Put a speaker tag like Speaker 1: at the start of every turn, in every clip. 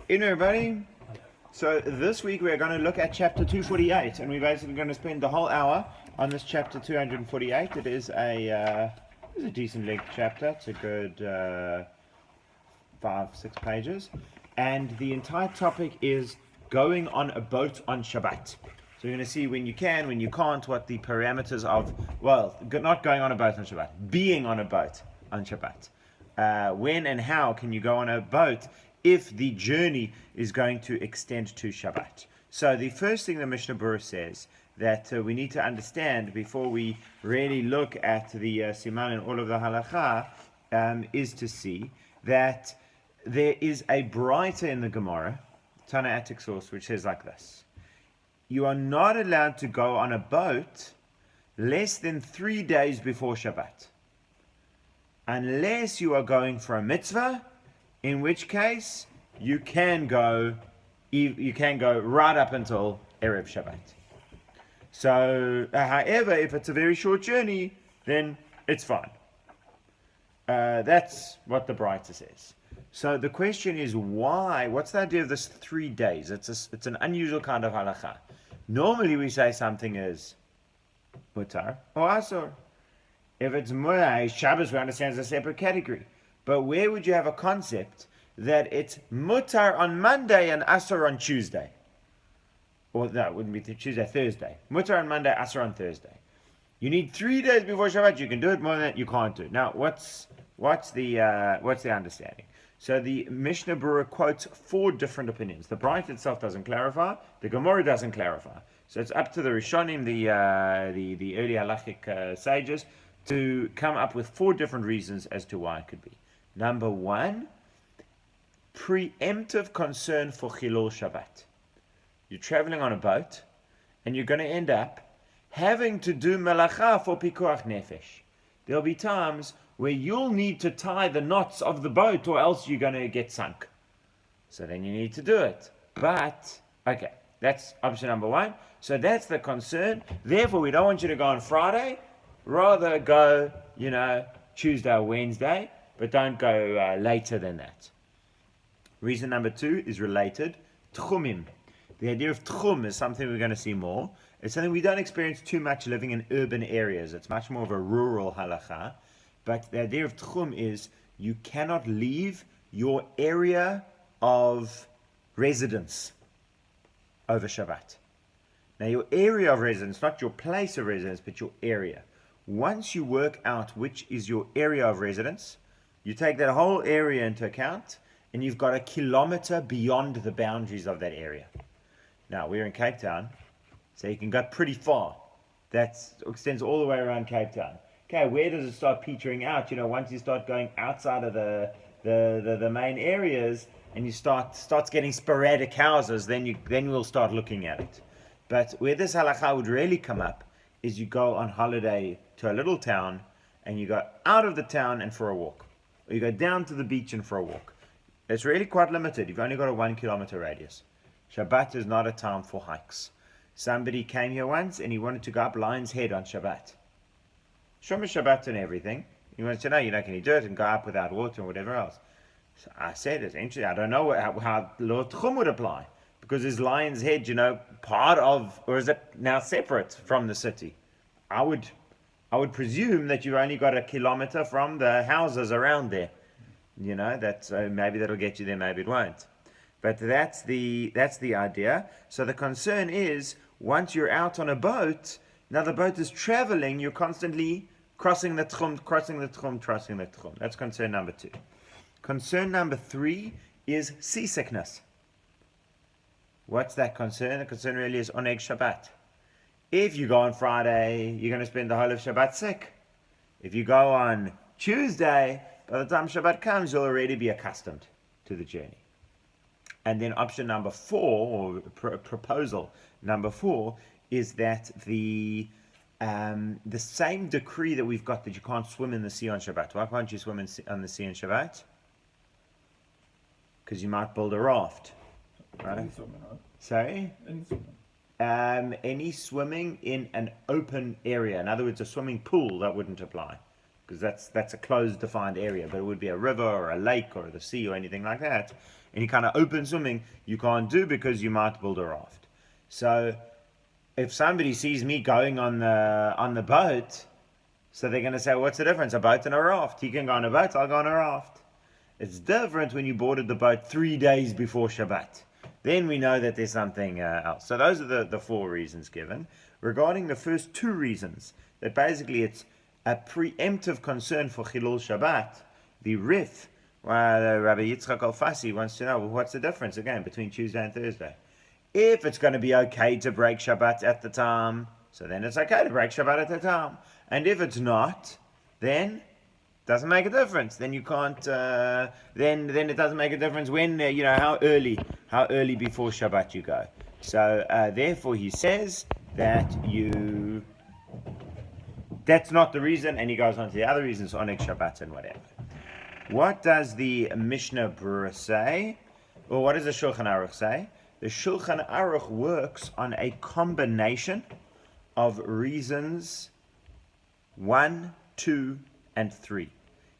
Speaker 1: In everybody. So this week we're going to look at chapter 248, and we're basically going to spend the whole hour on this chapter 248. It is a decent length chapter. It's a good 5-6 pages, and the entire topic is going on a boat on Shabbat. So you're going to see when you can, when you can't, what the parameters of, well, not going on a boat on Shabbat, being on a boat on Shabbat. When and how can you go on a boat if the journey is going to extend to Shabbat? So the first thing the Mishna Brura says that we need to understand before we really look at the Siman and all of the halacha is to see that there is a Braita in the Gemara, Tanaitic source, which says like this: you are not allowed to go on a boat less than 3 days before Shabbat, unless you are going for a mitzvah, in which case you can go right up until Erev Shabbat. So, however, if it's a very short journey, then it's fine. That's what the Braita says. So the question is why? What's the idea of this 3 days? It's an unusual kind of halacha. Normally we say something is mutar or asur. If it's Shabbos, we understand it's a separate category. But where would you have a concept that it's mutar on Monday and asur on Tuesday? Or no, it wouldn't be Tuesday, Thursday. Mutar on Monday, asur on Thursday. You need 3 days before Shabbat. You can do it, more than that you can't do. Now, what's the understanding? So the Mishnah Brura quotes 4 different opinions. The Braita itself doesn't clarify. The Gemara doesn't clarify. So it's up to the Rishonim, the early halachic sages, to come up with 4 different reasons as to why it could be. Number 1, preemptive concern for Chilul Shabbat. You're traveling on a boat, and you're going to end up having to do melacha for pikuach nefesh. There'll be times where you'll need to tie the knots of the boat, or else you're going to get sunk. So then you need to do it. But, okay, that's option number 1. So that's the concern. Therefore, we don't want you to go on Friday. Rather go, Tuesday or Wednesday, but don't go later than that. Reason number 2 is related. Tchumim. The idea of tchum is something we're going to see more. It's something we don't experience too much living in urban areas. It's much more of a rural halacha. But the idea of tchum is you cannot leave your area of residence over Shabbat. Now, your area of residence, not your place of residence, but your area. Once you work out which is your area of residence, you take that whole area into account, and you've got a kilometer beyond the boundaries of that area. Now, we're in Cape Town, so you can go pretty far. That extends all the way around Cape Town. Okay, where does it start petering out? Once you start going outside of the main areas, and you starts getting sporadic houses, then we'll start looking at it. But where this halakha would really come up is you go on holiday to a little town, and you go out of the town and for a walk. Or you go down to the beach and for a walk. It's really quite limited. You've only got a 1 kilometer radius. Shabbat is not a time for hikes. Somebody came here once and he wanted to go up Lion's Head on Shabbat. Shomer Shabbat and everything. He wanted to know, can you do it and go up without water and whatever else? So I said, it's interesting. I don't know how Law Tchum would apply. Because is Lion's Head, part of, or is it now separate from the city? I would presume that you've only got a kilometer from the houses around there. Maybe that'll get you there, maybe it won't. But that's the idea. So the concern is, once you're out on a boat, now the boat is traveling, you're constantly crossing the tchum. That's concern number 2. Concern number 3 is seasickness. What's that concern? The concern really is oneg Shabbat. If you go on Friday, you're going to spend the whole of Shabbat sick. If you go on Tuesday, by the time Shabbat comes, you'll already be accustomed to the journey. And then option number 4, or proposal number 4, is that the same decree that we've got that you can't swim in the sea on Shabbat. Why can't you swim on the sea on Shabbat? Because you might build a raft. Right?
Speaker 2: Any swimming, huh?
Speaker 1: Sorry?
Speaker 2: Any swimming.
Speaker 1: Any swimming in an open area. In other words, a swimming pool, that wouldn't apply. because that's a closed, defined area. But it would be a river or a lake or the sea or anything like that. Any kind of open swimming you can't do because you might build a raft. So if somebody sees me going on the boat, so they're going to say, what's the difference? A boat and a raft. He can go on a boat, I'll go on a raft. It's different when you boarded the boat 3 days before Shabbat. Then we know that there's something else. So those are the 4 reasons given. Regarding the first 2 reasons, that basically it's a preemptive concern for Chilul Shabbat, the Rif, Rabbi Yitzchak Al-Fassi wants to know, well, what's the difference, again, between Tuesday and Thursday? If it's going to be okay to break Shabbat at the time, so then it's okay to break Shabbat at the time. And if it's not, then doesn't make a difference. Then you can't. Then it doesn't make a difference when how early before Shabbat you go. So therefore, he says that that's not the reason, and he goes on to the other reasons, Oneg Shabbat and whatever. What does the Mishna Brura say, or what does the Shulchan Aruch say? The Shulchan Aruch works on a combination of reasons 1, 2, and 3.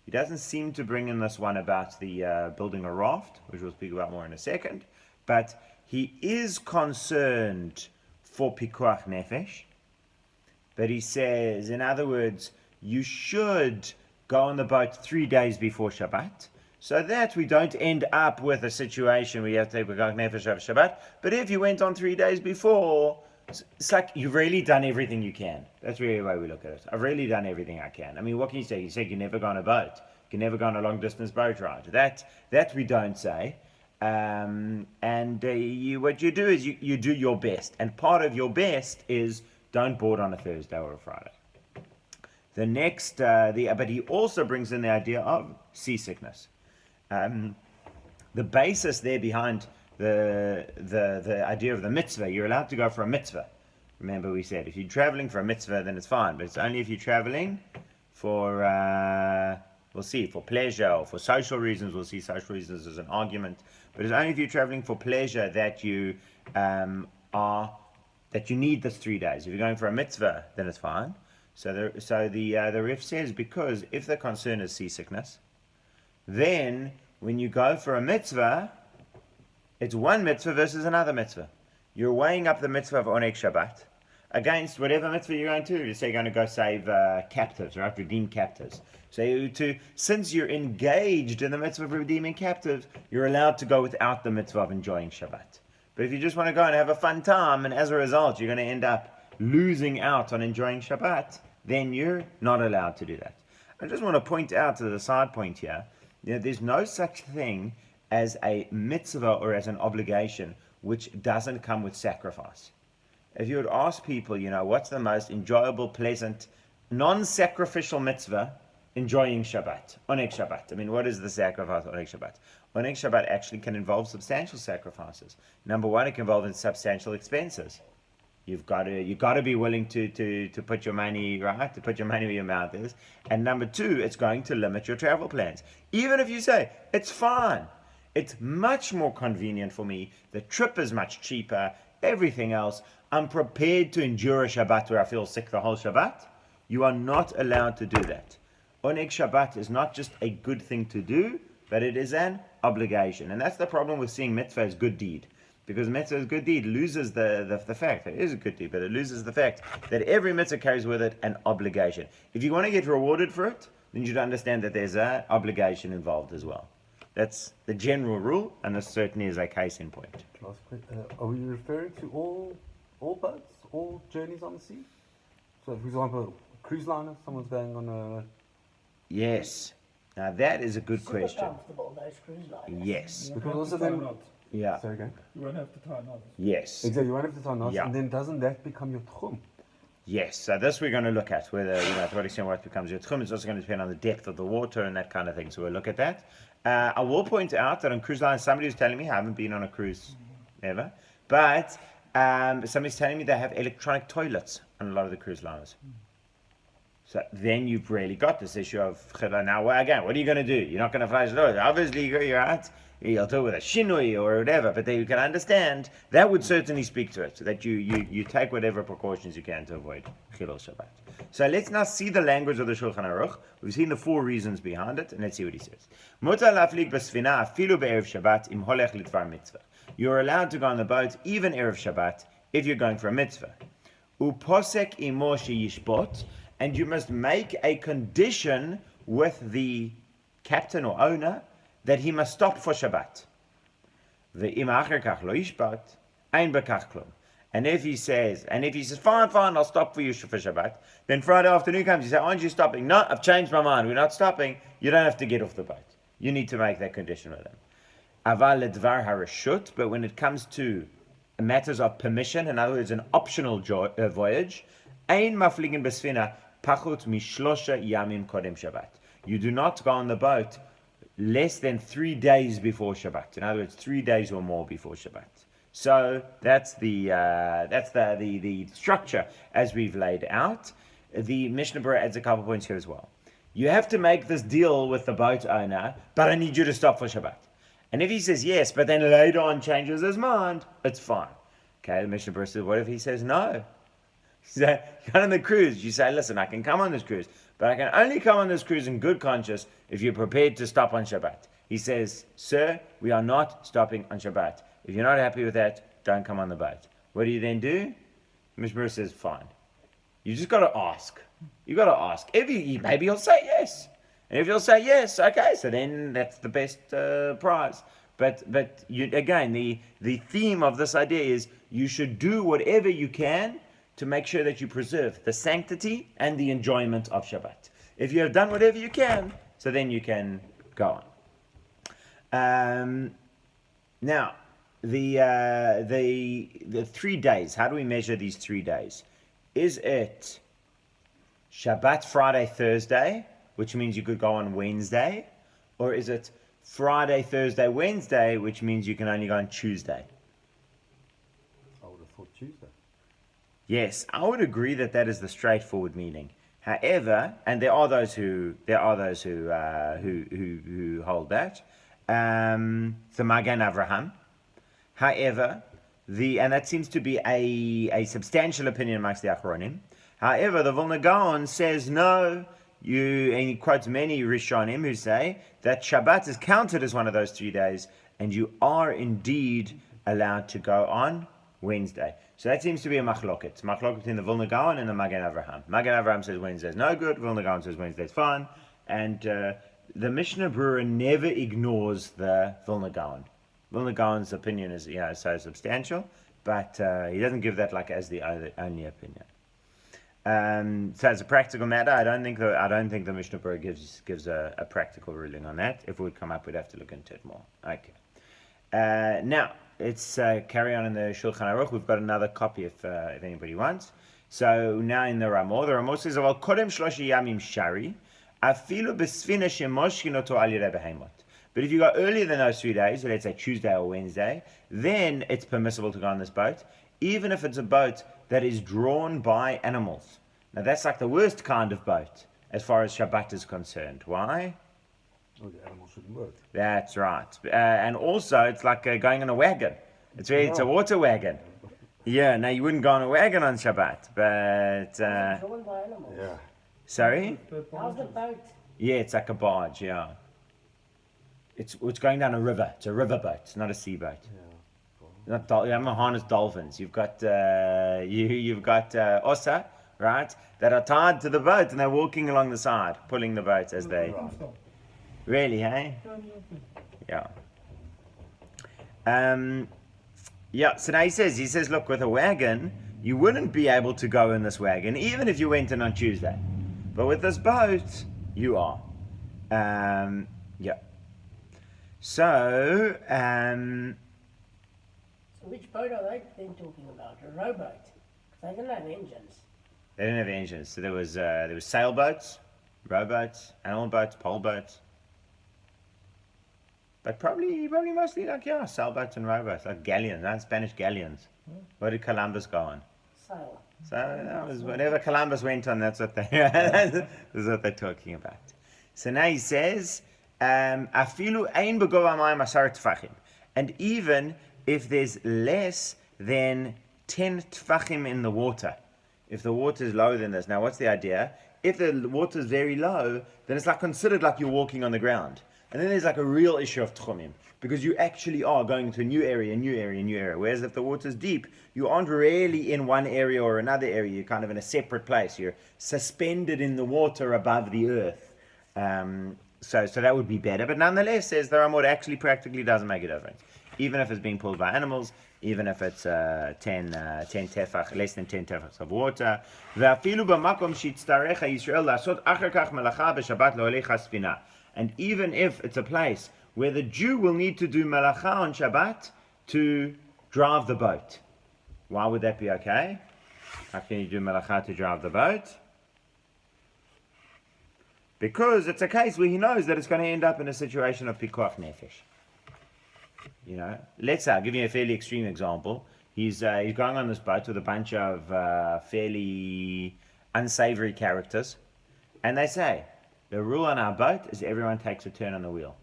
Speaker 1: He doesn't seem to bring in this one about the building a raft, which we'll speak about more in a second, but he is concerned for pikuach nefesh. But he says, in other words, you should go on the boat 3 days before Shabbat, so that we don't end up with a situation where you have to take pikuach nefesh over Shabbat. But if you went on 3 days before, it's like you've really done everything you can. That's really the way we look at it. I've really done everything I can. I mean, what can you say? You said you never go on a boat. You can never go on a long distance boat ride. That we don't say. What you do is you do your best. And part of your best is don't board on a Thursday or a Friday. The next, but he also brings in the idea of seasickness. The basis there behind the idea of the mitzvah, you're allowed to go for a mitzvah. Remember we said, if you're traveling for a mitzvah, then it's fine. But it's only if you're traveling for, we'll see, for pleasure or for social reasons. We'll see social reasons as an argument. But it's only if you're traveling for pleasure that you need this 3 days. If you're going for a mitzvah, then it's fine. So the Rif says, because if the concern is seasickness, then when you go for a mitzvah, it's one mitzvah versus another mitzvah. You're weighing up the mitzvah of Oneg Shabbat against whatever mitzvah you're going to. Say you're going to go save captives, right? Redeem captives. So since you're engaged in the mitzvah of redeeming captives, you're allowed to go without the mitzvah of enjoying Shabbat. But if you just want to go and have a fun time, and as a result you're going to end up losing out on enjoying Shabbat, then you're not allowed to do that. I just want to point out to the side point here, there's no such thing as a mitzvah or as an obligation which doesn't come with sacrifice. If you would ask people, what's the most enjoyable, pleasant, non-sacrificial mitzvah? Enjoying Shabbat, Oneg Shabbat. I mean, what is the sacrifice of Oneg Shabbat? Oneg Shabbat actually can involve substantial sacrifices. Number one, it can involve substantial expenses. You've got to be willing to put your money, right? To put your money where your mouth is. And number two, it's going to limit your travel plans. Even if you say, it's fine. It's much more convenient for me. The trip is much cheaper. Everything else. I'm prepared to endure a Shabbat where I feel sick the whole Shabbat. You are not allowed to do that. Oneg Shabbat is not just a good thing to do, but it is an obligation. And that's the problem with seeing mitzvah as good deed. Because mitzvah as good deed loses the fact, it is a good deed, but it loses the fact that every mitzvah carries with it an obligation. If you want to get rewarded for it, then you should understand that there's an obligation involved as well. That's the general rule, and this certainly is a case in point.
Speaker 2: Last question. Are we referring to all boats, all journeys on the sea? So, for example, a cruise liner, someone's going on a...
Speaker 1: Yes. Now that is a good
Speaker 3: Super
Speaker 1: question.
Speaker 3: comfortable, those cruise liners.
Speaker 1: Yes.
Speaker 2: Because also then...
Speaker 1: Yeah.
Speaker 2: Sorry, again?
Speaker 4: You won't have to tie knots.
Speaker 1: Yes.
Speaker 2: Exactly, you won't have to tie knots,
Speaker 1: Yeah.
Speaker 2: and then doesn't that become your tchum?
Speaker 1: Yes. So this we're going to look at, whether, to what extent what becomes your tchum. It's also going to depend on the depth of the water and that kind of thing. So we'll look at that. I will point out that on cruise lines, somebody was telling me, I haven't been on a cruise ever, but somebody's telling me they have electronic toilets on a lot of the cruise liners. So then you've really got this issue of now again, what are you going to do? You're not going to flush the toilet. Obviously you're out. He'll do it with a shinui or whatever, but you can understand that would certainly speak to it, so that you take whatever precautions you can to avoid Chilul Shabbat. So let's now see the language of the Shulchan Aruch. We've seen the 4 reasons behind it, and let's see what he says. Mutar laflig b'sfina afilu be'erev Shabbat im holech litvar mitzvah. You're allowed to go on the boat even erev Shabbat if you're going for a mitzvah. Uposek imo sheyishbot, and you must make a condition with the captain or owner that he must stop for Shabbat. Ve'im acher kach lo yishbot, ein bekach klum. And if he says, fine, I'll stop for you for Shabbat, then Friday afternoon comes, you say, aren't you stopping? No, I've changed my mind, we're not stopping. You don't have to get off the boat. You need to make that condition with him. Aval ledvar harashut, but when it comes to matters of permission, in other words, an optional voyage, ein mafligen besfina pachut mishlosha yamim kodem Shabbat. You do not go on the boat less than 3 days before Shabbat. In other words, 3 days or more before Shabbat. So that's the structure as we've laid out. The Mishna Brura adds a couple points here as well. You have to make this deal with the boat owner, but I need you to stop for Shabbat. And if he says yes, but then later on changes his mind, it's fine. Okay, the Mishna Brura says, what if he says no? So you go on the cruise, you say, listen, I can come on this cruise, but I can only come on this cruise in good conscience if you're prepared to stop on Shabbat. He says, sir, we are not stopping on Shabbat. If you're not happy with that, don't come on the boat. What do you then do? Mishna Brura says, fine. You just got to ask. You got to ask. Maybe he'll say yes. And if he'll say yes, okay, so then that's the best prize. But again, the theme of this idea is you should do whatever you can to make sure that you preserve the sanctity and the enjoyment of Shabbat. If you have done whatever you can, so then you can go on. Now, the 3 days. How do we measure these 3 days? Is it Shabbat, Friday, Thursday, which means you could go on Wednesday, or is it Friday, Thursday, Wednesday, which means you can only go on Tuesday?
Speaker 2: I would have thought Tuesday.
Speaker 1: Yes, I would agree that is the straightforward meaning. However, and there are those who hold that. The Magen Avraham. However, and that seems to be a substantial opinion amongst the Achronim. However, the Vilna Gaon says no. And he quotes many Rishonim who say that Shabbat is counted as one of those 3 days, and you are indeed allowed to go on Wednesday. So that seems to be a machloket. It's a machloket between the Vilna Gaon and the Magen Avraham. Magen Avraham says Wednesday is no good. Vilna Gaon says Wednesday is fine. And the Mishnah Brura never ignores the Vilna Gaon. Vilna Gaon's opinion is so substantial, but he doesn't give that like as the only opinion. So as a practical matter, I don't think the Mishnah Brura gives a practical ruling on that. If it would come up, we'd have to look into it more. Okay. Now let's carry on in the Shulchan Aruch. We've got another copy if anybody wants. So now in the Ramah says, "Aval kodem shloshi yamim shari, afilu besfina shemoshkinoto al yirei behemot." But if you go earlier than those 3 days, so let's say Tuesday or Wednesday, then it's permissible to go on this boat, even if it's a boat that is drawn by animals. Now that's like the worst kind of boat as far as Shabbat is concerned. Why?
Speaker 2: Oh, the animals shouldn't work.
Speaker 1: That's right. And also it's like going on a wagon. It's a water wagon. Yeah, now you wouldn't go on a wagon on Shabbat, but...
Speaker 3: drawn by animals.
Speaker 2: Yeah.
Speaker 1: Sorry?
Speaker 3: How's the boat?
Speaker 1: Yeah, it's like a barge, yeah. It's going down a river. It's a river boat. It's not a sea boat.
Speaker 2: Yeah.
Speaker 1: You haven't harnessed dolphins. You've got osa, right? That are tied to the boat and they're walking along the side, pulling the boat as they. Really, hey? Yeah. Yeah. So now he says, look, with a wagon, you wouldn't be able to go in this wagon, even if you went in on Tuesday. But with this boat, you are. Yeah. So,
Speaker 3: So which boat are they then talking about? A rowboat? They don't have engines.
Speaker 1: They didn't have engines. So there was sailboats, rowboats, animal boats, pole boats. But probably mostly like sailboats and rowboats, like galleons, Spanish galleons. Where did Columbus go on?
Speaker 3: Sail.
Speaker 1: So that was whatever Columbus went on. That's what they're talking about. So now he says, Afilu ein begova mayim asar tfachim. And even if there's less than 10 tfachim in the water, if the water is lower than this. Now, what's the idea? If the water is very low, then it's like considered like you're walking on the ground. And then there's like a real issue of tchumim, because you actually are going to a new area, new area, new area. Whereas if the water's deep, you aren't really in one area or another area. You're kind of in a separate place. You're suspended in the water above the earth. So that would be better. But nonetheless, says the Ramot actually practically doesn't make a difference. Even if it's being pulled by animals, even if it's 10 tefach, less than 10 tefachs of water. And even if it's a place where the Jew will need to do melacha on Shabbat to drive the boat. Why would that be okay? How can you do melacha to drive the boat? Because it's a case where he knows that it's going to end up in a situation of pikuach nefesh. You know, let's say, I'll give you a fairly extreme example. He's going on this boat with a bunch of fairly unsavory characters, and they say, the rule on our boat is everyone takes a turn on the wheel.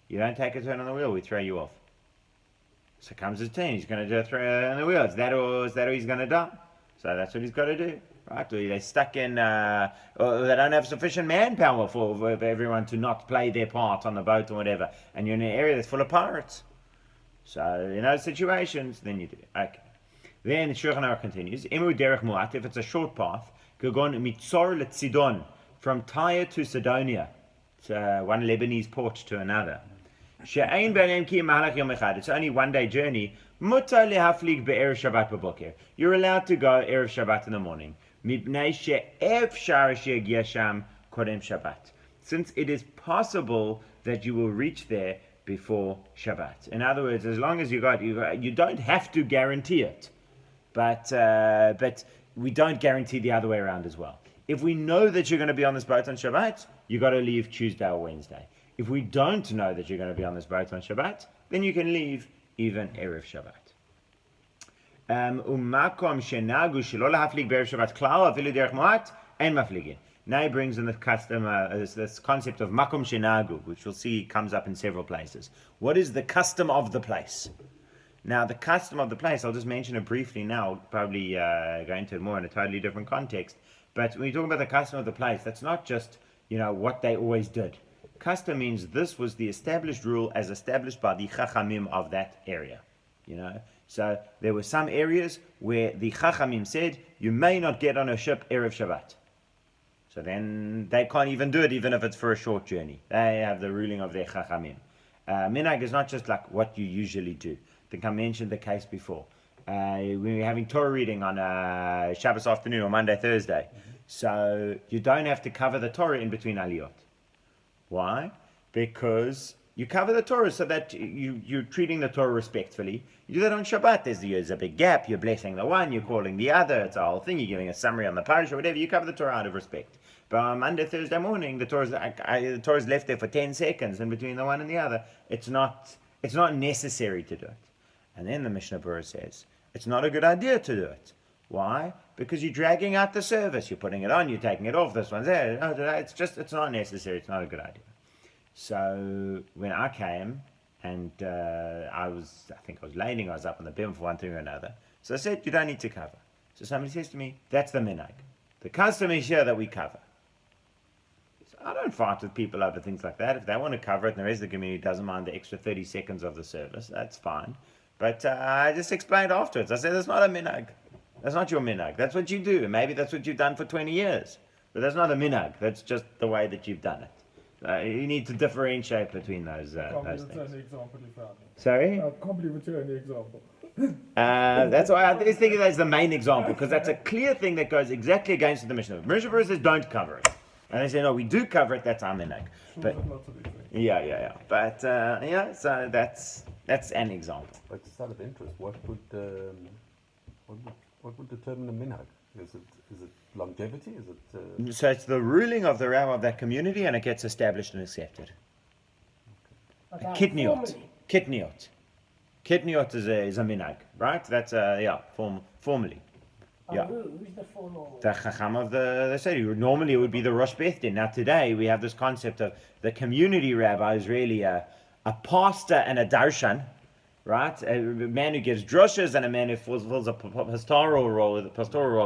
Speaker 1: You don't take a turn on the wheel, we throw you off. So comes his turn, he's going to do a throw on the wheel. Is that or he's going to die? So that's what he's got to do. Right? They're stuck in, or they don't have sufficient manpower for everyone to not play their part on the boat or whatever. And you're in an area that's full of pirates. So in those situations, then you do it. Okay. Then Shulchan Aruch continues. Emu derech muat, if it's a short path, Gogon mitzor letzidon, from Tyre to Sidonia, one Lebanese port to another. She'ain b'neim ki mahalach yom echad. It's only one day journey. Mutar lehaflig be'erev Shabbat b'boker. You're allowed to go erev Shabbat in the morning. Mipnei she'efshar she'yagia sham kodem Shabbat. Since it is possible that you will reach there before Shabbat. In other words, as long as you don't have to guarantee it, but we don't guarantee the other way around as well. If we know that you're going to be on this boat on Shabbat, you got to leave Tuesday or Wednesday. If we don't know that you're going to be on this boat on Shabbat, then you can leave even Erev Shabbat. Now he brings in the custom, this concept of makom shenagu, which we'll see comes up in several places. What is the custom of the place? Now, the custom of the place, I'll just mention it briefly now, probably go into it more in a totally different context. But when you talk about the custom of the place, that's not just, what they always did. Custom means this was the established rule as established by the chachamim of that area. So there were some areas where the chachamim said, you may not get on a ship Erev Shabbat. So then they can't even do it, even if it's for a short journey. They have the ruling of their chachamim. Minhag is not just like what you usually do. I think I mentioned the case before. We were having Torah reading on Shabbos afternoon or Monday, Thursday. So you don't have to cover the Torah in between aliyot. Why? Because you cover the Torah so that you're treating the Torah respectfully. You do that on Shabbat. There's a big gap. You're blessing the one, you're calling the other. It's a whole thing. You're giving a summary on the parish or whatever. You cover the Torah out of respect. But on Monday, Thursday morning, the Torah's left there for 10 seconds in between the one and the other. It's not necessary to do it. And then the Mishna Brura says, it's not a good idea to do it. Why? Because you're dragging out the service. You're putting it on, you're taking it off. This one's there. It's not necessary. It's not a good idea. So when I came, and I think I was laning, I was up on the bim for one thing or another. So I said, you don't need to cover. So somebody says to me, that's the minhag. The custom is here that we cover. So I don't fight with people over things like that. If they want to cover it and the rest of the community doesn't mind the extra 30 seconds of the service, that's fine. But I just explained afterwards. I said, that's not a minhag. That's not your minhag. That's what you do. Maybe that's what you've done for 20 years. But that's not a minhag. That's just the way that you've done it. You need to differentiate between those things. Sorry?
Speaker 4: I can't believe it's your only example.
Speaker 1: That's why I was thinking that's the main example, because that's a clear thing that goes exactly against the Mishnah. Mishnah Brura says don't cover it. And they say, no, we do cover it, that's our minhag. But yeah. But so that's an example.
Speaker 2: But just out of interest, what would determine a minhag? Is it longevity? Is it?
Speaker 1: So it's the ruling of the rabbi of that community, and it gets established and accepted. Kitniot. Kitniot is a minhag, right? That's formally. Yeah.
Speaker 3: Who's the formal?
Speaker 1: The Chacham of the city. Normally it would be the Rosh Beth Din. Now today we have this concept of the community rabbi is really a pastor and a darshan, right? A man who gives drushes and a man who fulfills a pastoral role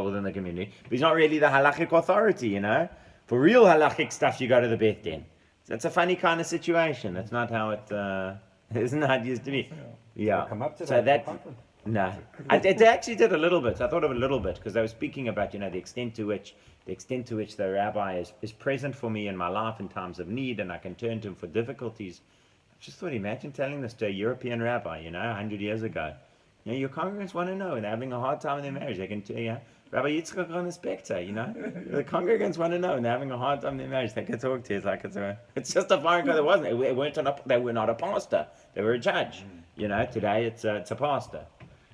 Speaker 1: within the community. But he's not really the halachic authority, you know. For real halachic stuff, you go to the Beth Din. So it's a funny kind of situation. That's not how it isn't how it used to be. Yeah.
Speaker 2: Come up to
Speaker 1: So
Speaker 2: that.
Speaker 1: that. No, it actually did a little bit. I thought of a little bit because they were speaking about, you know, the extent to which the rabbi is present for me in my life in times of need, and I can turn to him for difficulties. I just thought, imagine telling this to a European rabbi, you know, 100 years ago. You know, your congregants want to know, and they're having a hard time in their marriage. They can tell you, Rabbi Yitzchak on the spectre, you know, the congregants want to know, and they're having a hard time in their marriage. They can talk to you. It's like it's just a foreign guy. They were not a pastor. They were a judge. You know, today it's a pastor.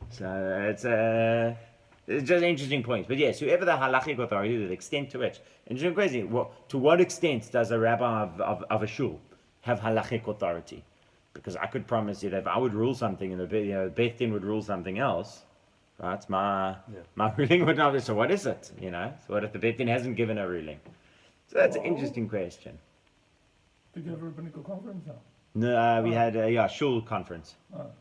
Speaker 1: So it's just interesting points. But yes, whoever the halachic authority, the extent to which, interesting question, to what extent does a rabbi of a shul have halachic authority? Because I could promise you that if I would rule something and the Beth Din would rule something else, right? My ruling would not be. So what is it? You know. So what if the Beth Din hasn't given a ruling? So that's an interesting question.
Speaker 4: Did you have a rabbinical conference now?
Speaker 1: No, we had a shul conference.
Speaker 4: Oh,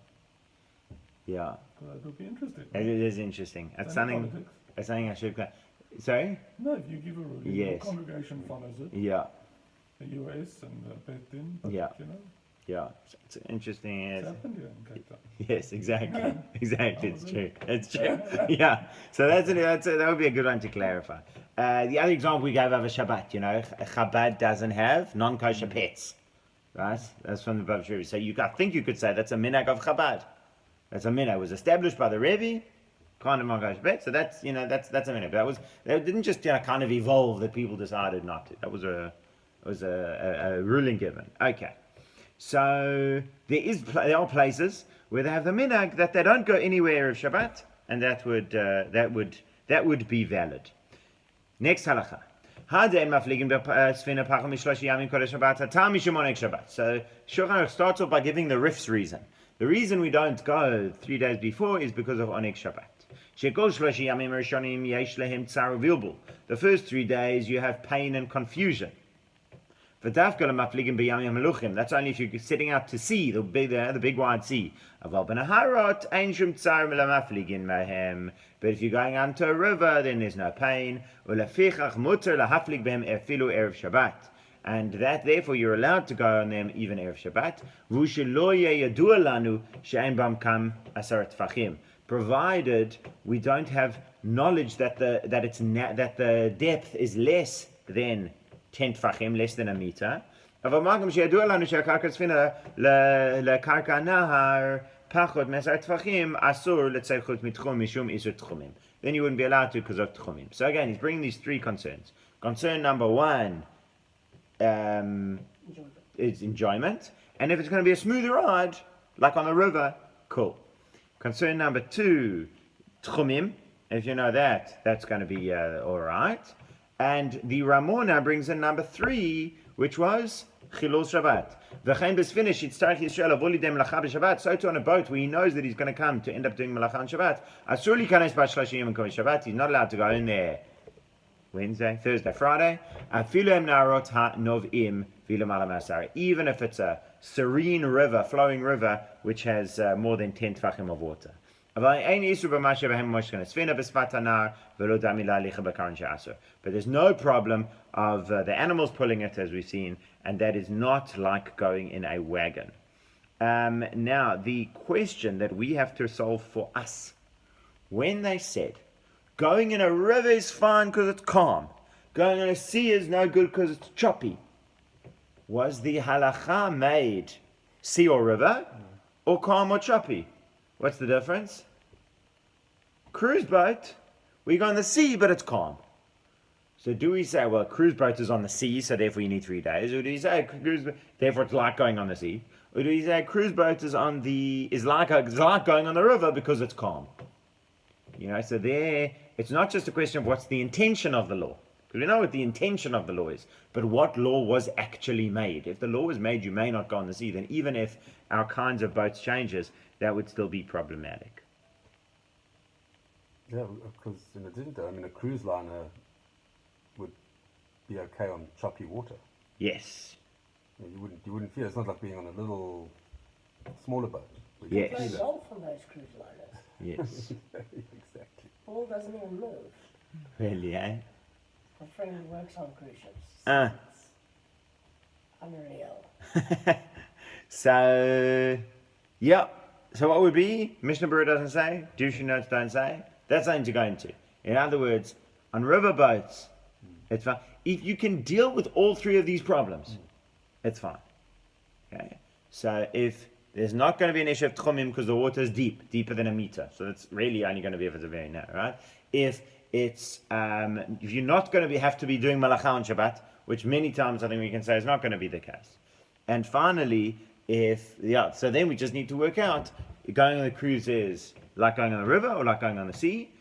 Speaker 1: Yeah.
Speaker 4: that would be interesting.
Speaker 1: It is interesting. It's something I should. Sorry?
Speaker 4: No, if you give a ruling,
Speaker 1: Yes.
Speaker 4: the congregation follows it.
Speaker 1: Yeah.
Speaker 4: The US and Beth Din, but
Speaker 1: Yeah.
Speaker 4: you know,
Speaker 1: Yeah. It's interesting.
Speaker 4: it's
Speaker 1: Yes.
Speaker 4: happened here in Cape Town.
Speaker 1: Yes, exactly. Exactly. It's true. It's true. Yeah. So that would be a good one to clarify. The other example we gave of a Shabbat, you know, Chabad doesn't have non-kosher pets. Right? That's from the Bab Shiri. So I think you could say that's a minhag of Chabad. That's a minhag. It was established by the Rebbe, kind of non-kosher pets. So that's a minhag. But that didn't just kind of evolve that people decided not to. That was a ruling given. Okay. So there are places where they have the minhag that they don't go anywhere of Shabbat, and that would be valid. Next halacha. So Shulchan Aruch starts off by giving the Rif's reason. The reason we don't go 3 days before is because of Oneg Shabbat. The first 3 days you have pain and confusion. That's only if you're setting out to sea, the big wide sea. But if you're going onto a river, then there's no pain. And that therefore you're allowed to go on them even Erev Shabbat. Provided we don't have knowledge that the depth is less than 10 tfachim, less than a meter. Then you wouldn't be allowed to because of tchumim. So again, he's bringing these three concerns. Concern number one is enjoyment. And if it's going to be a smooth ride, like on the river, cool. Concern number two, tchumim. If you know that, that's going to be all right. And the Ramona brings in number three, which was Chilul Shabbat. V'chein b'sfinish yitztarech Yisrael avoli dem melacha b'Shabbat. So too on a boat where he knows that he's going to come to end up doing melacha on Shabbat. Asur likanes b'shlashim yom Shabbat. He's not allowed to go in there Wednesday, Thursday, Friday. Afilu em narot ha'novim v'ilum ala masar. Even if it's a serene river, flowing river, which has more than 10 tfachim of water. But there's no problem of the animals pulling it, as we've seen, and that is not like going in a wagon. Now, the question that we have to solve for us, when they said, going in a river is fine because it's calm, going in a sea is no good because it's choppy, was the halacha made sea or river, or calm or choppy? What's the difference? Cruise boat, we go on the sea, but it's calm. So do we say, well, cruise boat is on the sea, so therefore you need 3 days? Or do we say, therefore it's like going on the sea? Or do we say, cruise boat is like going on the river because it's calm? You know, so there, it's not just a question of what's the intention of the law. Because we know what the intention of the law is, but what law was actually made. If the law was made, you may not go on the sea, then even if our kinds of boats changes, that would still be problematic.
Speaker 2: Yeah, because in addition to, I mean, a cruise liner would be okay on choppy water.
Speaker 1: Yes.
Speaker 2: You wouldn't feel. It's not like being on a little smaller boat. where you
Speaker 1: Yes.
Speaker 2: can
Speaker 3: Play
Speaker 2: feel
Speaker 3: golf on those cruise liners.
Speaker 1: Yes.
Speaker 2: it. Exactly.
Speaker 3: Ball doesn't even move.
Speaker 1: Really, eh?
Speaker 3: My friend who works on cruise ships.
Speaker 1: Ah.
Speaker 3: It's unreal.
Speaker 1: So, yeah. So what would be? Mishna Brura doesn't say. Dushin notes don't say. That's something to go into. In other words, on river boats, it's fine. If you can deal with all three of these problems, it's fine. Okay. So if there's not going to be an issue of tchumim because the water is deep, deeper than a meter, so it's really only going to be if it's a very narrow, right? If it's if you're not going to have to be doing malacha on Shabbat, which many times I think we can say is not going to be the case. And finally, so then we just need to work out going on the cruise is like going on the river or like going on the sea,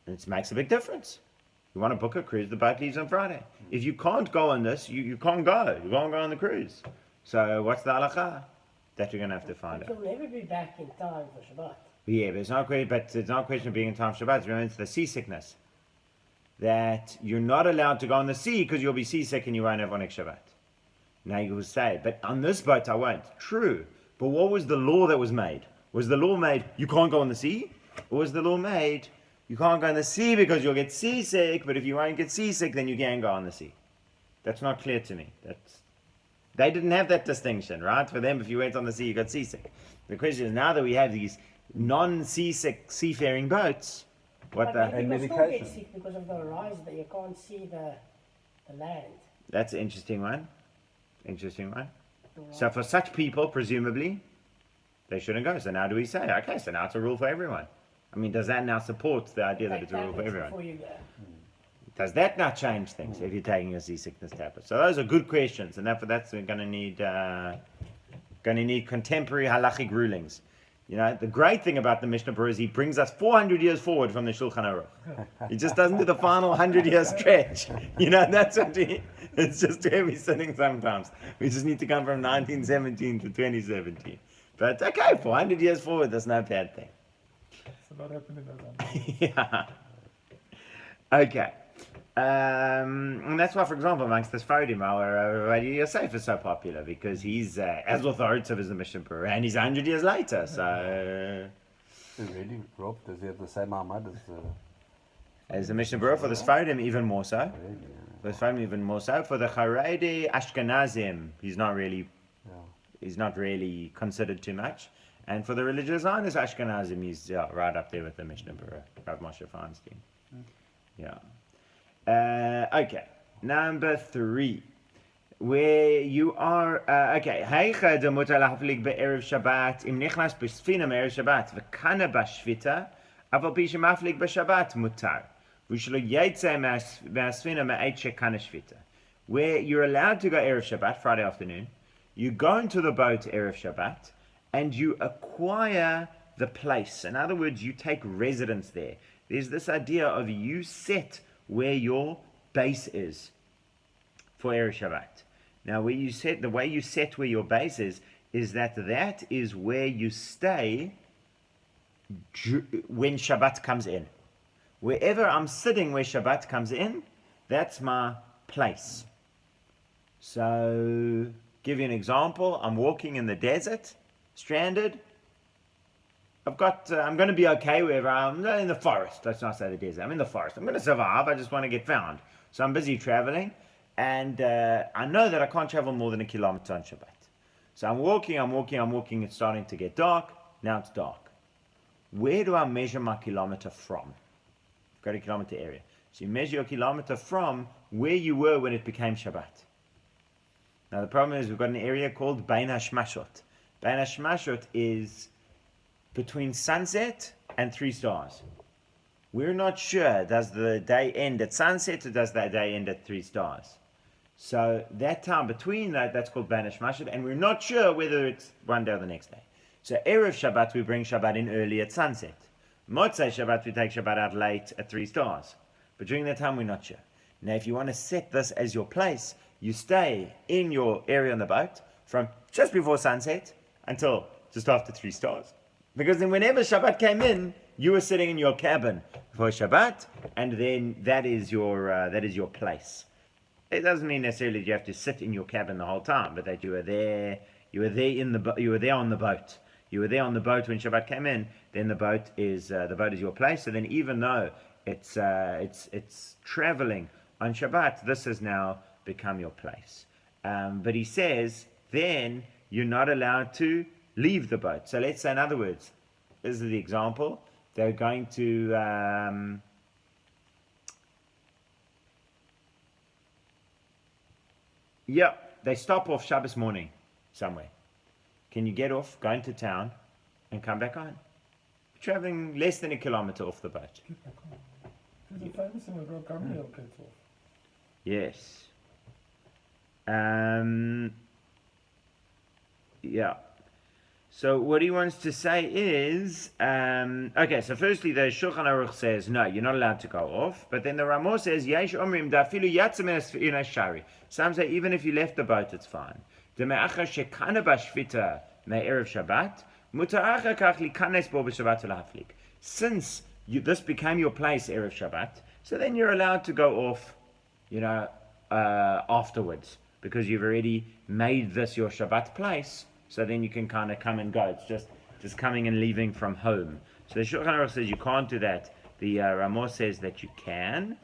Speaker 1: and it makes a big difference. You want to book a cruise, the boat leaves on Friday. If you can't go on this, you can't go. You can't go on the cruise. So what's the halacha? That you're going to have to find
Speaker 3: But
Speaker 1: out.
Speaker 3: you'll never be back in time for Shabbat.
Speaker 1: Yeah, but it's not a question of being in time for Shabbat. Remember, it's the seasickness. That you're not allowed to go on the sea because you'll be seasick and you won't have on Shabbat. Now you will say, but on this boat I won't. True. But what was the law that was made? Was the law made, you can't go on the sea? Or was the law made, you can't go on the sea because you'll get seasick, but if you won't get seasick, then you can go on the sea? That's not clear to me. They didn't have that distinction, right? For them, if you went on the sea, you got seasick. The question is, now that we have these non-seasick seafaring boats, what
Speaker 3: But
Speaker 1: the...
Speaker 2: And
Speaker 3: people still get
Speaker 2: medication.
Speaker 3: sick because of the horizon that you can't see the land.
Speaker 1: That's an interesting one. Interesting one.
Speaker 3: The
Speaker 1: So for such people, presumably, they shouldn't go. So now do we say, okay, so now it's a rule for everyone? I mean, does that now support the idea that
Speaker 3: Take
Speaker 1: it's a rule for
Speaker 3: tablets
Speaker 1: everyone?
Speaker 3: before you go.
Speaker 1: Does that not change things if you're taking a seasickness tablet? So those are good questions, and that's we're going to need contemporary halachic rulings. You know, the great thing about the Mishnah Brura is he brings us 400 years forward from the Shulchan Aruch. He just doesn't do the final 100-year stretch. You know, that's what it's just where we're sitting sometimes. We just need to come from 1917 to 2017. But okay, 400 years forward, that's no bad thing.
Speaker 4: It's a lot happening around.
Speaker 1: Yeah. Okay. And that's why, for example, amongst the Sfaradim, our Rabbi Yosef is so popular because he's as authoritative as the Mishnah Brura, and he's 100 years later. So,
Speaker 2: Really, Rob, does he have the same Ahmad
Speaker 1: as the Mishnah Brura for the Sfaradim, even more so.
Speaker 2: really?
Speaker 1: For the Sfaradim, even more so. For the Haredi Ashkenazim, he's not really considered too much. And for the religious Zionist Ashkenazim, he's right up there with the Mishnah Brura, Rav Moshe Feinstein. Yeah. Okay, number 3, where you are. Okay, Heicha de mutar lahaflik be'erev Shabbat im nichnas b'sfina me'erev Shabbat v'kana b'shvita aval pi shemaflik b'Shabbat mutar v'shlo yetze me'asfina me'et shekana shvita. Where you're allowed to go erev Shabbat, Friday afternoon, you go into the boat erev Shabbat and you acquire the place. In other words, you take residence there. There's this idea of you set where your base is for Erev Shabbat. Now, the way you set where your base is that is where you stay when Shabbat comes in. Wherever I'm sitting where Shabbat comes in, that's my place. So, give you an example. I'm walking in the desert, stranded. I'm going to be okay wherever I'm in the forest. Let's not say the desert. I'm in the forest. I'm going to survive. I just want to get found. So I'm busy traveling, and I know that I can't travel more than a kilometer on Shabbat. So I'm walking. It's starting to get dark. Now it's dark. Where do I measure my kilometer from? I've got a kilometer area. So you measure your kilometer from where you were when it became Shabbat. Now the problem is we've got an area called Bein HaShmashot. Bein HaShmashot is between sunset and 3 stars. We're not sure, does the day end at sunset or does that day end at 3 stars? So that time between that's called Bein HaShmashot, and we're not sure whether it's one day or the next day. So Erev Shabbat, we bring Shabbat in early at sunset. Motzei Shabbat, we take Shabbat out late at 3 stars. But during that time, we're not sure. Now, if you want to set this as your place, you stay in your area on the boat from just before sunset until just after 3 stars. Because then whenever Shabbat came in, you were sitting in your cabin for Shabbat, and then that is your place. It doesn't mean necessarily that you have to sit in your cabin the whole time, but that you were there on the boat. You were there on the boat when Shabbat came in. Then the boat is your place. So then, even though it's traveling on Shabbat, this has now become your place. But he says then you're not allowed to leave the boat. So let's say, in other words, this is the example. They're going to they stop off Shabbos morning somewhere. Can you get off, go into town, and come back on? You're traveling less than a kilometer off the boat.
Speaker 4: Get back on. There's a famous thing about Gabriel gets off.
Speaker 1: Yes. Yeah. So what he wants to say is, okay, so firstly the Shulchan Aruch says, no, you're not allowed to go off. But then the Ramah says, Yesh omrim dafilu yatzim shari. Some say even if you left the boat, it's fine. Deme'acha shekana bashvita me'erev Shabbat, muta'acha kach likanes bo b'Shabbat ulahaflik. Since this became your place, Erev Shabbat, so then you're allowed to go off, afterwards, because you've already made this your Shabbat place. So then you can kind of come and go. It's just coming and leaving from home. So the Shulchan Aruch says you can't do that. The Ramah says that you can.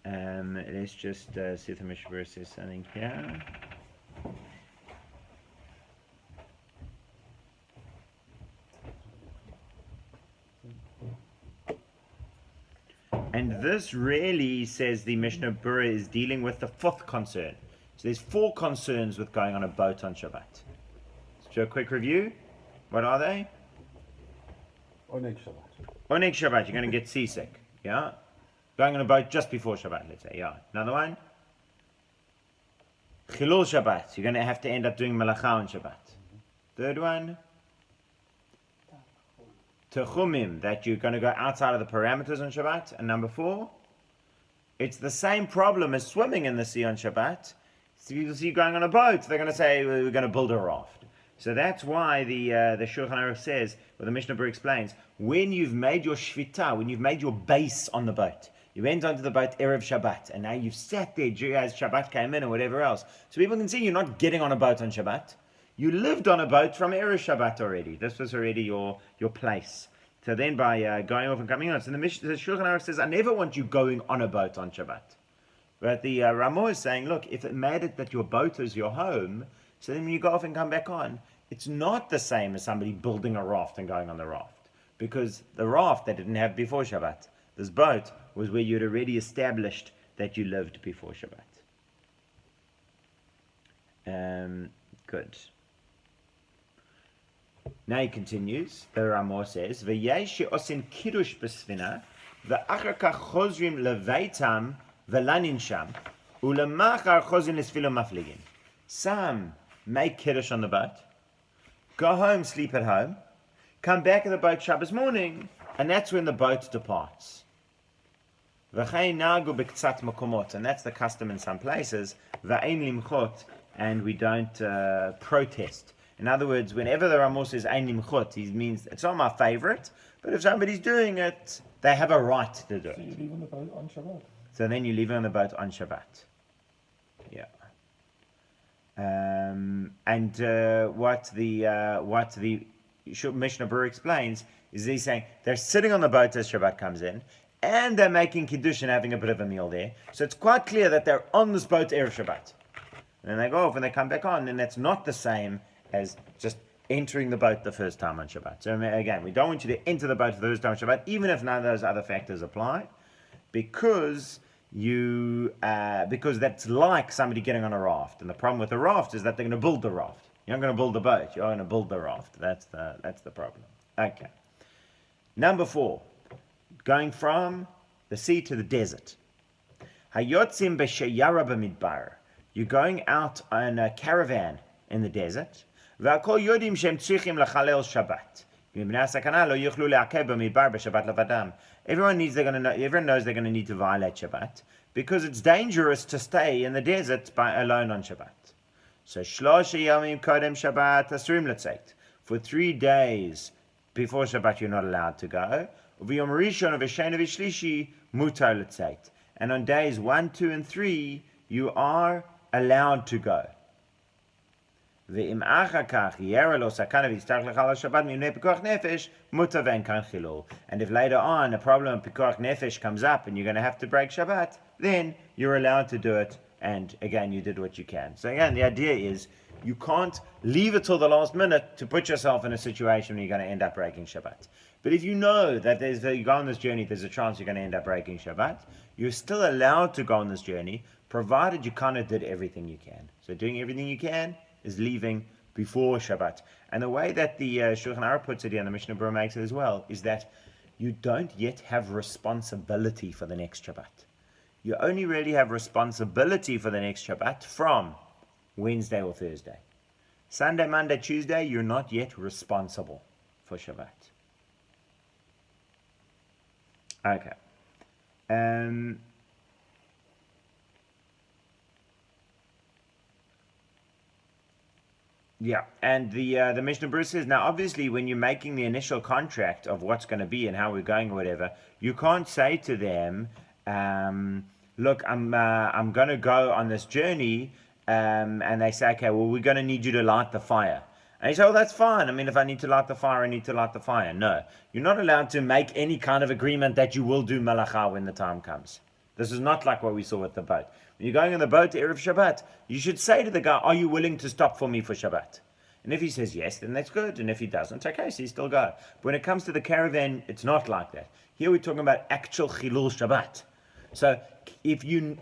Speaker 1: Let's just see if the Mishna says something here. And this really, says the Mishnah Brura, is dealing with the fourth concern. So there's 4 concerns with going on a boat on Shabbat. So a quick review. What are they?
Speaker 2: Oneg Shabbat.
Speaker 1: Oneg Shabbat, you're going to get seasick. Yeah? Going on a boat just before Shabbat, let's say. Yeah. Another one? Chilul Shabbat, you're going to have to end up doing Malacha on Shabbat. Third one? Techumim, that you're going to go outside of the parameters on Shabbat. And number 4? It's the same problem as swimming in the sea on Shabbat. So you'll see you going on a boat, they're going to say, we're going to build a raft. So that's why the Shulchan Aruch says, or the Mishnah Brura explains, when you've made your shvita, when you've made your base on the boat, you went onto the boat Erev Shabbat, and now you've sat there as Shabbat came in or whatever else. So people can see you're not getting on a boat on Shabbat. You lived on a boat from Erev Shabbat already. This was already your place. So then by going off and coming on, so the Shulchan Aruch says, I never want you going on a boat on Shabbat. But the Ramah is saying, look, if it made it that your boat is your home, so then when you go off and come back on, it's not the same as somebody building a raft and going on the raft. Because the raft they didn't have before Shabbat. This boat was where you'd already established that you lived before Shabbat. Good. Now he continues, the Ramah says, V'yesh osin kiddush b'sfina, v'achar kach chozrim leveitam v'lanin sham, u'lemachar chozrim l'sfilo mafligin. Some make kiddush on the boat, go home, sleep at home, come back in the boat Shabbos morning, and that's when the boat departs. V'chein nagu b'ktzat makomot, and that's the custom in some places, v'ein limchot, and we don't protest. In other words, whenever the Ramah says ein limchot, he means it's not my favorite, but if somebody's doing it, they have a right to do it.
Speaker 4: So you leave on the boat on Shabbat.
Speaker 1: So then you leave on the boat on Shabbat. Yeah. What the Mishnah Brura explains is he's saying they're sitting on the boat as Shabbat comes in, and they're making kiddush and having a bit of a meal there. So it's quite clear that they're on this boat Erev Shabbat. And then they go off and they come back on, and that's not the same as just entering the boat the first time on Shabbat. So again, we don't want you to enter the boat for the first time on Shabbat, even if none of those other factors apply, because that's like somebody getting on a raft. And the problem with a raft is that they're going to build the raft. You're not going to build the boat, you're going to build the raft. That's the problem. Okay. Number 4, going from the sea to the desert. Hayotzim b'sheyara b'midbar. You're going out on a caravan in the desert. V'akol yodim shem tzrichim lachalel Shabbat. Everyone knows they're going to need to violate Shabbat because it's dangerous to stay in the desert alone on Shabbat. So Shlosha Yomim Kodem Shabbat Asurim Letzeit. For 3 days before Shabbat you're not allowed to go. Uv'yom rishon v'sheni v'shlishi mutar l'tzeit. And on days 1, 2, and 3, you are allowed to go. And if later on a problem of pikuach nefesh comes up and you're going to have to break Shabbat, then you're allowed to do it. And again, you did what you can. So again, the idea is you can't leave it till the last minute to put yourself in a situation where you're going to end up breaking Shabbat. But if you know that you go on this journey, there's a chance you're going to end up breaking Shabbat, you're still allowed to go on this journey, provided you kind of did everything you can. So doing everything you can is leaving before Shabbat. And the way that the Shulchan Aruch puts it here, and the Mishna Brura makes it as well, is that you don't yet have responsibility for the next Shabbat. You only really have responsibility for the next Shabbat from Wednesday or Thursday. Sunday, Monday, Tuesday, you're not yet responsible for Shabbat. Okay. Yeah, and the Mishnah Brura says, now obviously when you're making the initial contract of what's going to be and how we're going or whatever, you can't say to them, look, I'm going to go on this journey, and they say, okay, well, we're going to need you to light the fire. And you say, oh, that's fine. I mean, if I need to light the fire, I need to light the fire. No, you're not allowed to make any kind of agreement that you will do malacha when the time comes. This is not like what we saw with the boat. When you're going on the boat to Erev Shabbat, you should say to the guy, are you willing to stop for me for Shabbat? And if he says yes, then that's good. And if he doesn't, okay, so you still go. But when it comes to the caravan, it's not like that. Here we're talking about actual Chilul Shabbat. So if you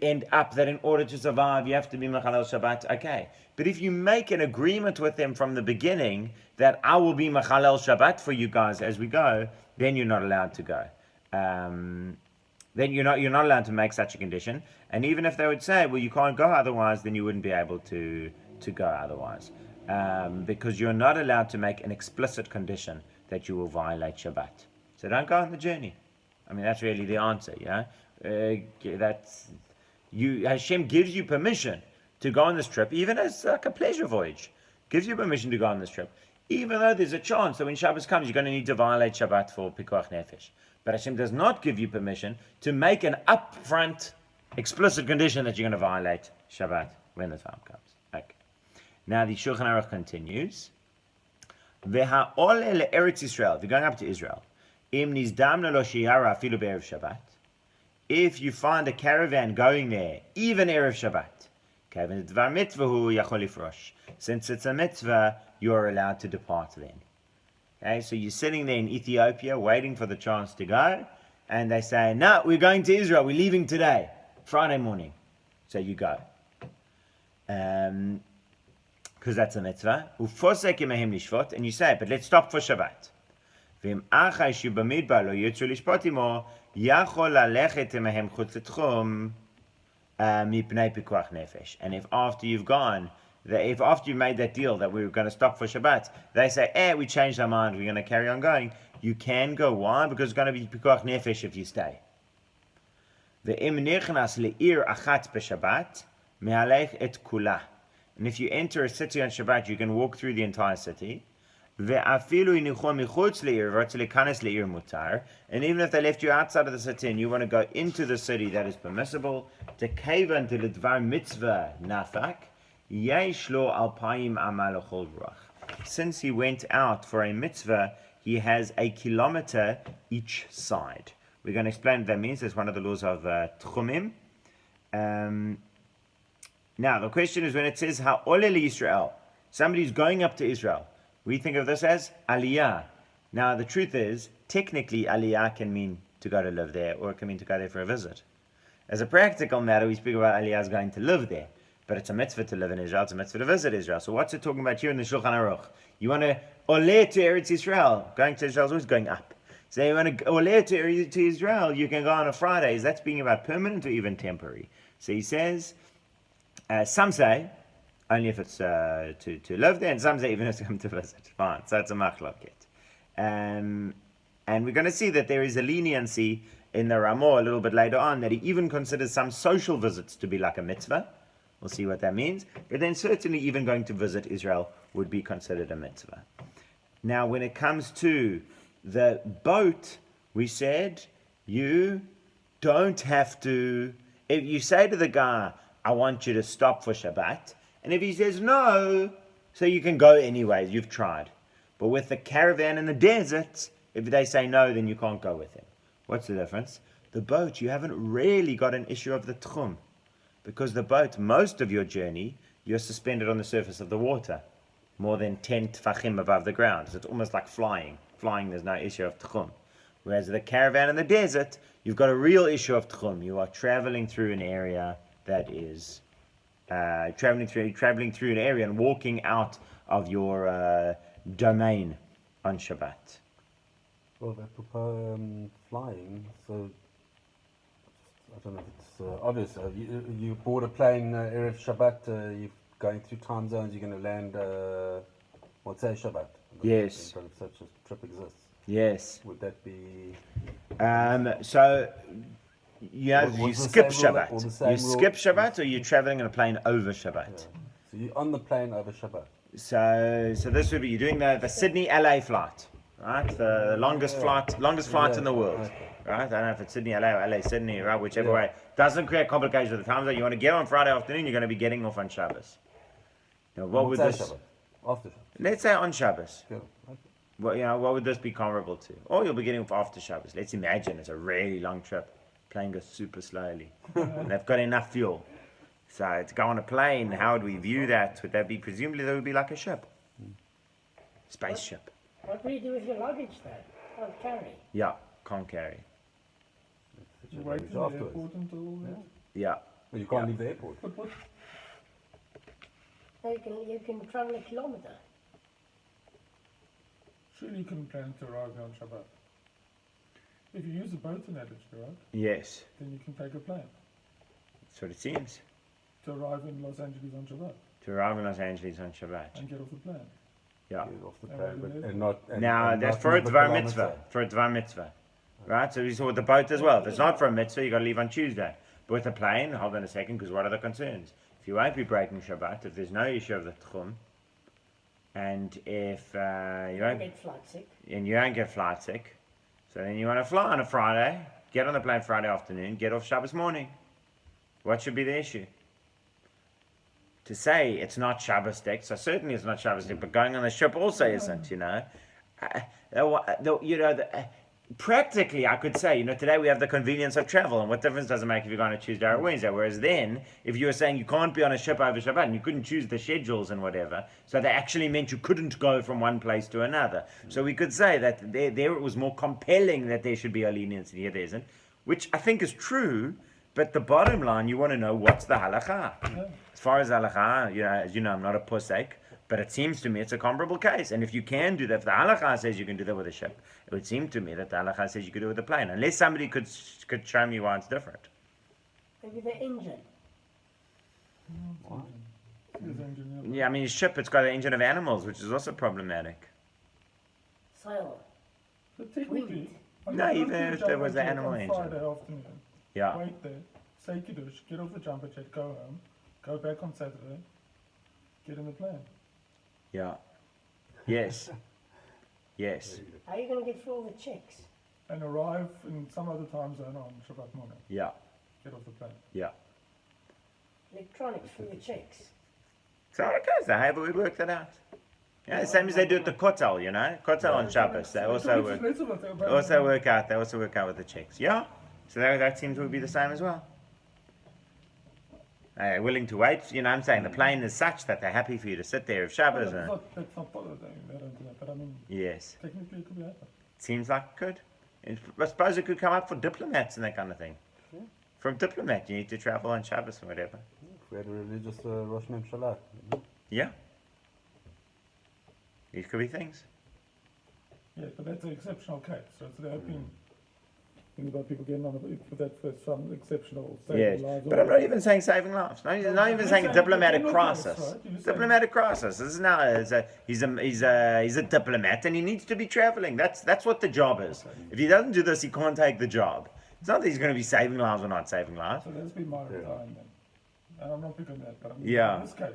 Speaker 1: end up that in order to survive, you have to be Machalel Shabbat, okay. But if you make an agreement with them from the beginning that I will be Machalel Shabbat for you guys as we go, then you're not allowed to go. Then you're not allowed to make such a condition. And even if they would say, well, you can't go otherwise, then you wouldn't be able to go otherwise. Because you're not allowed to make an explicit condition that you will violate Shabbat. So don't go on the journey. I mean, that's really the answer, yeah? Hashem gives you permission to go on this trip, even as like a pleasure voyage. Gives you permission to go on this trip, even though there's a chance that when Shabbos comes, you're going to need to violate Shabbat for Pikuach Nefesh. But Hashem does not give you permission to make an upfront, explicit condition that you're going to violate Shabbat when the time comes. Okay. Now the Shulchan Aruch continues. Ve'ha'ole le'eretz Yisrael. If you're going up to Israel, im nizdamna lo shiyara afilu be'erev Shabbat. If you find a caravan going there, even Erev Shabbat, since it's a mitzvah, you're allowed to depart then. Okay, so you're sitting there in Ethiopia waiting for the chance to go, and they say, no, we're going to Israel, we're leaving today, Friday morning. So you go. Because that's a mitzvah. And you say, but let's stop for Shabbat. And if after you've gone, if after you made that deal that we were going to stop for Shabbat, they say, we changed our mind, we're going to carry on going, you can go. Why? Because it's going to be pikuach nefesh if you stay. And if you enter a city on Shabbat, you can walk through the entire city. And even if they left you outside of the city and you want to go into the city, that is permissible. Since he went out for a mitzvah, he has a kilometer each side. We're going to explain what that means. That's one of the laws of Tchumim. Now, the question is when it says, Ha'ole Yisrael, somebody's going up to Israel. We think of this as aliyah. Now, the truth is, technically, aliyah can mean to go to live there, or it can mean to go there for a visit. As a practical matter, we speak about aliyah as going to live there. But it's a mitzvah to live in Israel, it's a mitzvah to visit Israel. So what's it talking about here in the Shulchan Aruch? You want to ole to Eretz Yisrael. Going to Israel is always going up. So you want to ole to Israel, you can go on a Friday. Is that speaking about permanent or even temporary? So he says, some say, only if it's to live there, and some say even if it's come to visit. Fine, so it's a machloket. And we're going to see that there is a leniency in the Ramah a little bit later on, that he even considers some social visits to be like a mitzvah. We'll see what that means. But then certainly even going to visit Israel would be considered a mitzvah. Now when it comes to the boat We said you don't have to. If you say to the guy, I want you to stop for Shabbat, and if he says no, so you can go anyways, you've tried. But with the caravan in the desert, if they say no, then you can't go with him. What's the difference? The boat, you haven't really got an issue of the tchum. Because the boat, most of your journey, you're suspended on the surface of the water, more than 10 tfachim above the ground. So it's almost like flying. Flying, there's no issue of tchum. Whereas the caravan in the desert, you've got a real issue of tchum. You are traveling through an area that is traveling through an area and walking out of your domain on Shabbat.
Speaker 2: Well, they propose flying, so I don't know if it's obvious. You board a plane Erev Shabbat, you're going through time zones, you're going to land, Motzei Shabbat.
Speaker 1: Yes.
Speaker 2: If such a trip exists.
Speaker 1: Yes.
Speaker 2: Would that be...
Speaker 1: So, you skip Shabbat. You skip
Speaker 2: rule?
Speaker 1: Shabbat, or you're traveling in a plane over Shabbat?
Speaker 2: Yeah. So you're on the plane over Shabbat.
Speaker 1: So this would be, you're doing the Sydney-LA flight, right? The longest flight in the world.
Speaker 2: Okay.
Speaker 1: Right? I don't know if it's Sydney, LA, or LA, Sydney, right? Whichever way. Doesn't create complications with the time zone. You want to get on Friday afternoon, you're going to be getting off on Shabbos. Now, what would this...
Speaker 2: Shabbat. After Shabbat.
Speaker 1: Let's say on Shabbos.
Speaker 2: Yeah. Okay.
Speaker 1: Well, what would this be comparable to? Or you'll be getting off after Shabbos. Let's imagine it's a really long trip. Plane goes super slowly. And they've got enough fuel. So to go on a plane, how would we view that? Would that be, presumably that would be like a ship. Spaceship.
Speaker 3: What do you do with your luggage though? Can't carry.
Speaker 1: Yeah, can't carry.
Speaker 4: You wait in the airport until that.
Speaker 1: Yeah.
Speaker 2: Well, you can't leave the airport.
Speaker 4: But what?
Speaker 3: You can travel a kilometre.
Speaker 4: Surely you can plan to arrive on Shabbat. If you use a boat analogy, right?
Speaker 1: Yes.
Speaker 4: Then you can take a plane
Speaker 1: That's what it seems.
Speaker 4: to arrive in Los Angeles on Shabbat
Speaker 1: To arrive in Los Angeles on Shabbat.
Speaker 4: and get off the plane.
Speaker 1: Yeah.
Speaker 2: Get off the
Speaker 4: And
Speaker 2: plane,
Speaker 4: wait in
Speaker 2: but,
Speaker 4: the
Speaker 2: and not... And,
Speaker 1: Now,
Speaker 2: and
Speaker 1: that's
Speaker 2: not
Speaker 1: for a
Speaker 2: move the
Speaker 1: Dvar
Speaker 2: kilometre.
Speaker 1: mitzvah. For a Dvar mitzvah. Right? So we saw with the boat as well. If it's not for a mitzvah, you've got to leave on Tuesday. But with the plane, hold on a second, because what are the concerns? If you won't be breaking Shabbat, if there's no issue of the tchum, and if you won't
Speaker 3: Get flight sick.
Speaker 1: and you don't get flight sick, so then you want to fly on a Friday, get on the plane Friday afternoon, get off Shabbos morning. What should be the issue? To say it's not Shabbos deck, so certainly it's not Shabbos deck, but going on the ship also isn't, practically I could say, today we have the convenience of travel, and what difference does it make if you're going on a Tuesday or a Wednesday? Whereas then, if you were saying you can't be on a ship over Shabbat, and you couldn't choose the schedules and whatever, so they actually meant you couldn't go from one place to another. So we could say that there it was more compelling that there should be a leniency, here there isn't, which I think is true, but the bottom line, you want to know what's the halakha.
Speaker 4: Yeah.
Speaker 1: As far as halakha, as you know, I'm not a pussake, but it seems to me it's a comparable case. And if you can do that, if the halakha says you can do that with a ship, it would seem to me that the halakha says you could do it with a plane, unless somebody could show me why it's different.
Speaker 3: Maybe the engine.
Speaker 4: There's engineer.
Speaker 1: Yeah, I mean, a ship, it's got an engine of animals, which is also problematic.
Speaker 3: Sail.
Speaker 4: So technically,
Speaker 3: Wind.
Speaker 4: I
Speaker 1: No,
Speaker 4: could go
Speaker 1: even
Speaker 4: to the
Speaker 1: if there was
Speaker 4: jumbo
Speaker 1: an
Speaker 4: jet
Speaker 1: animal
Speaker 4: on
Speaker 1: engine.
Speaker 4: Friday afternoon,
Speaker 1: Yeah,
Speaker 4: wait there, say kiddush, get off the jumbo jet, go home, go back on Saturday, get in the plane.
Speaker 1: yeah. Yes. Yes.
Speaker 3: How are you going to get through all the checks?
Speaker 4: And arrive in some other time zone on Shabbat morning.
Speaker 1: Yeah.
Speaker 4: Get off the plane.
Speaker 1: Yeah.
Speaker 3: Electronics through the checks.
Speaker 1: So it goes there, however we work that out. Yeah, same as they do at the Kotel, Kotel on Shabbos. They also work. They also work out with the chicks. Yeah. So that seems to be the same as well. Willing to wait, I'm saying the plane is such that they're happy for you to sit there of Shabbos.
Speaker 4: That's not bothered, they don't do that, but I mean,
Speaker 1: Yes.
Speaker 4: technically it could be happening.
Speaker 1: Seems like it could. I suppose it could come up for diplomats and that kind of thing.
Speaker 2: Yeah.
Speaker 1: From diplomat, you need to travel on Shabbos or whatever.
Speaker 2: If we had a religious Rosh Mimshalah.
Speaker 1: Yeah. These could be things.
Speaker 4: Yeah, but that's an exceptional case, so it's the opening thing about people getting on with that for some exceptional saving
Speaker 1: Yes.
Speaker 4: lives.
Speaker 1: But I'm not even saying saving lives. Not even saying a diplomatic crisis. Diplomatic crisis. This is now he's a diplomat and he needs to be traveling. That's what the job is. If he doesn't do this, he can't take the job. It's not that he's going to be saving lives or not saving lives.
Speaker 4: So that's been my reply then. And I'm not picking that, but I mean,
Speaker 1: Yeah.
Speaker 4: in this case,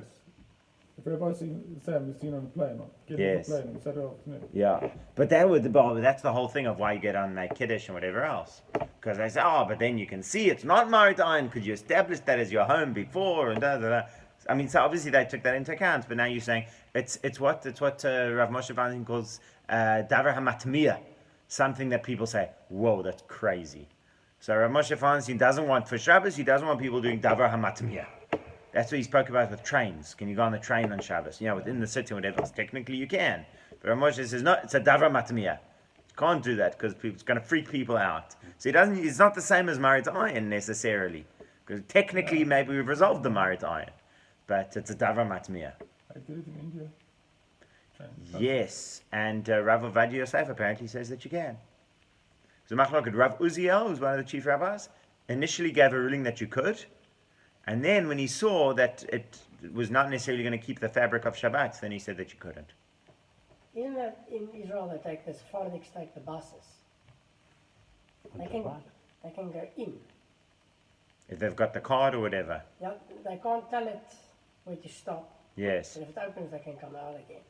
Speaker 4: If everybody's seen Sam is seen on a plane, or getting
Speaker 1: Yes.
Speaker 4: on a plane on Saturday afternoon.
Speaker 1: Yeah, but that's the whole thing of why you get on make kiddush and whatever else, because they say, oh, but then you can see it's not Maritime because you established that as your home before and da da da. I mean, so obviously they took that into account, but now you're saying it's what Rav Moshe Feinstein calls davar hamatmiya, something that people say, whoa, that's crazy. So Rav Moshe Feinstein doesn't want for Shabbos, he doesn't want people doing davar hamatmiya. That's what he spoke about with trains. Can you go on the train on Shabbos? You know, within the city or whatever else. Technically you can. But Rav Moshe says, no, it's a davar matmiya. You can't do that because it's going to freak people out. So it's not the same as Marit Ayin necessarily. Because technically maybe we've resolved the Marit Ayin. But it's a davar matmiya.
Speaker 4: I did it in India.
Speaker 1: Yes. And Rav Ovadia Yosef apparently says that you can. So Machloked Rav Uziel, who's one of the chief rabbis, initially gave a ruling that you could. And then when he saw that it was not necessarily going to keep the fabric of Shabbat, then he said that you couldn't.
Speaker 3: Isn't that in Israel they take the Sephardics take the buses? They can go in.
Speaker 1: If they've got the card or whatever.
Speaker 3: Yeah, they can't tell it where to stop.
Speaker 1: Yes.
Speaker 3: But if it opens, they can come out again.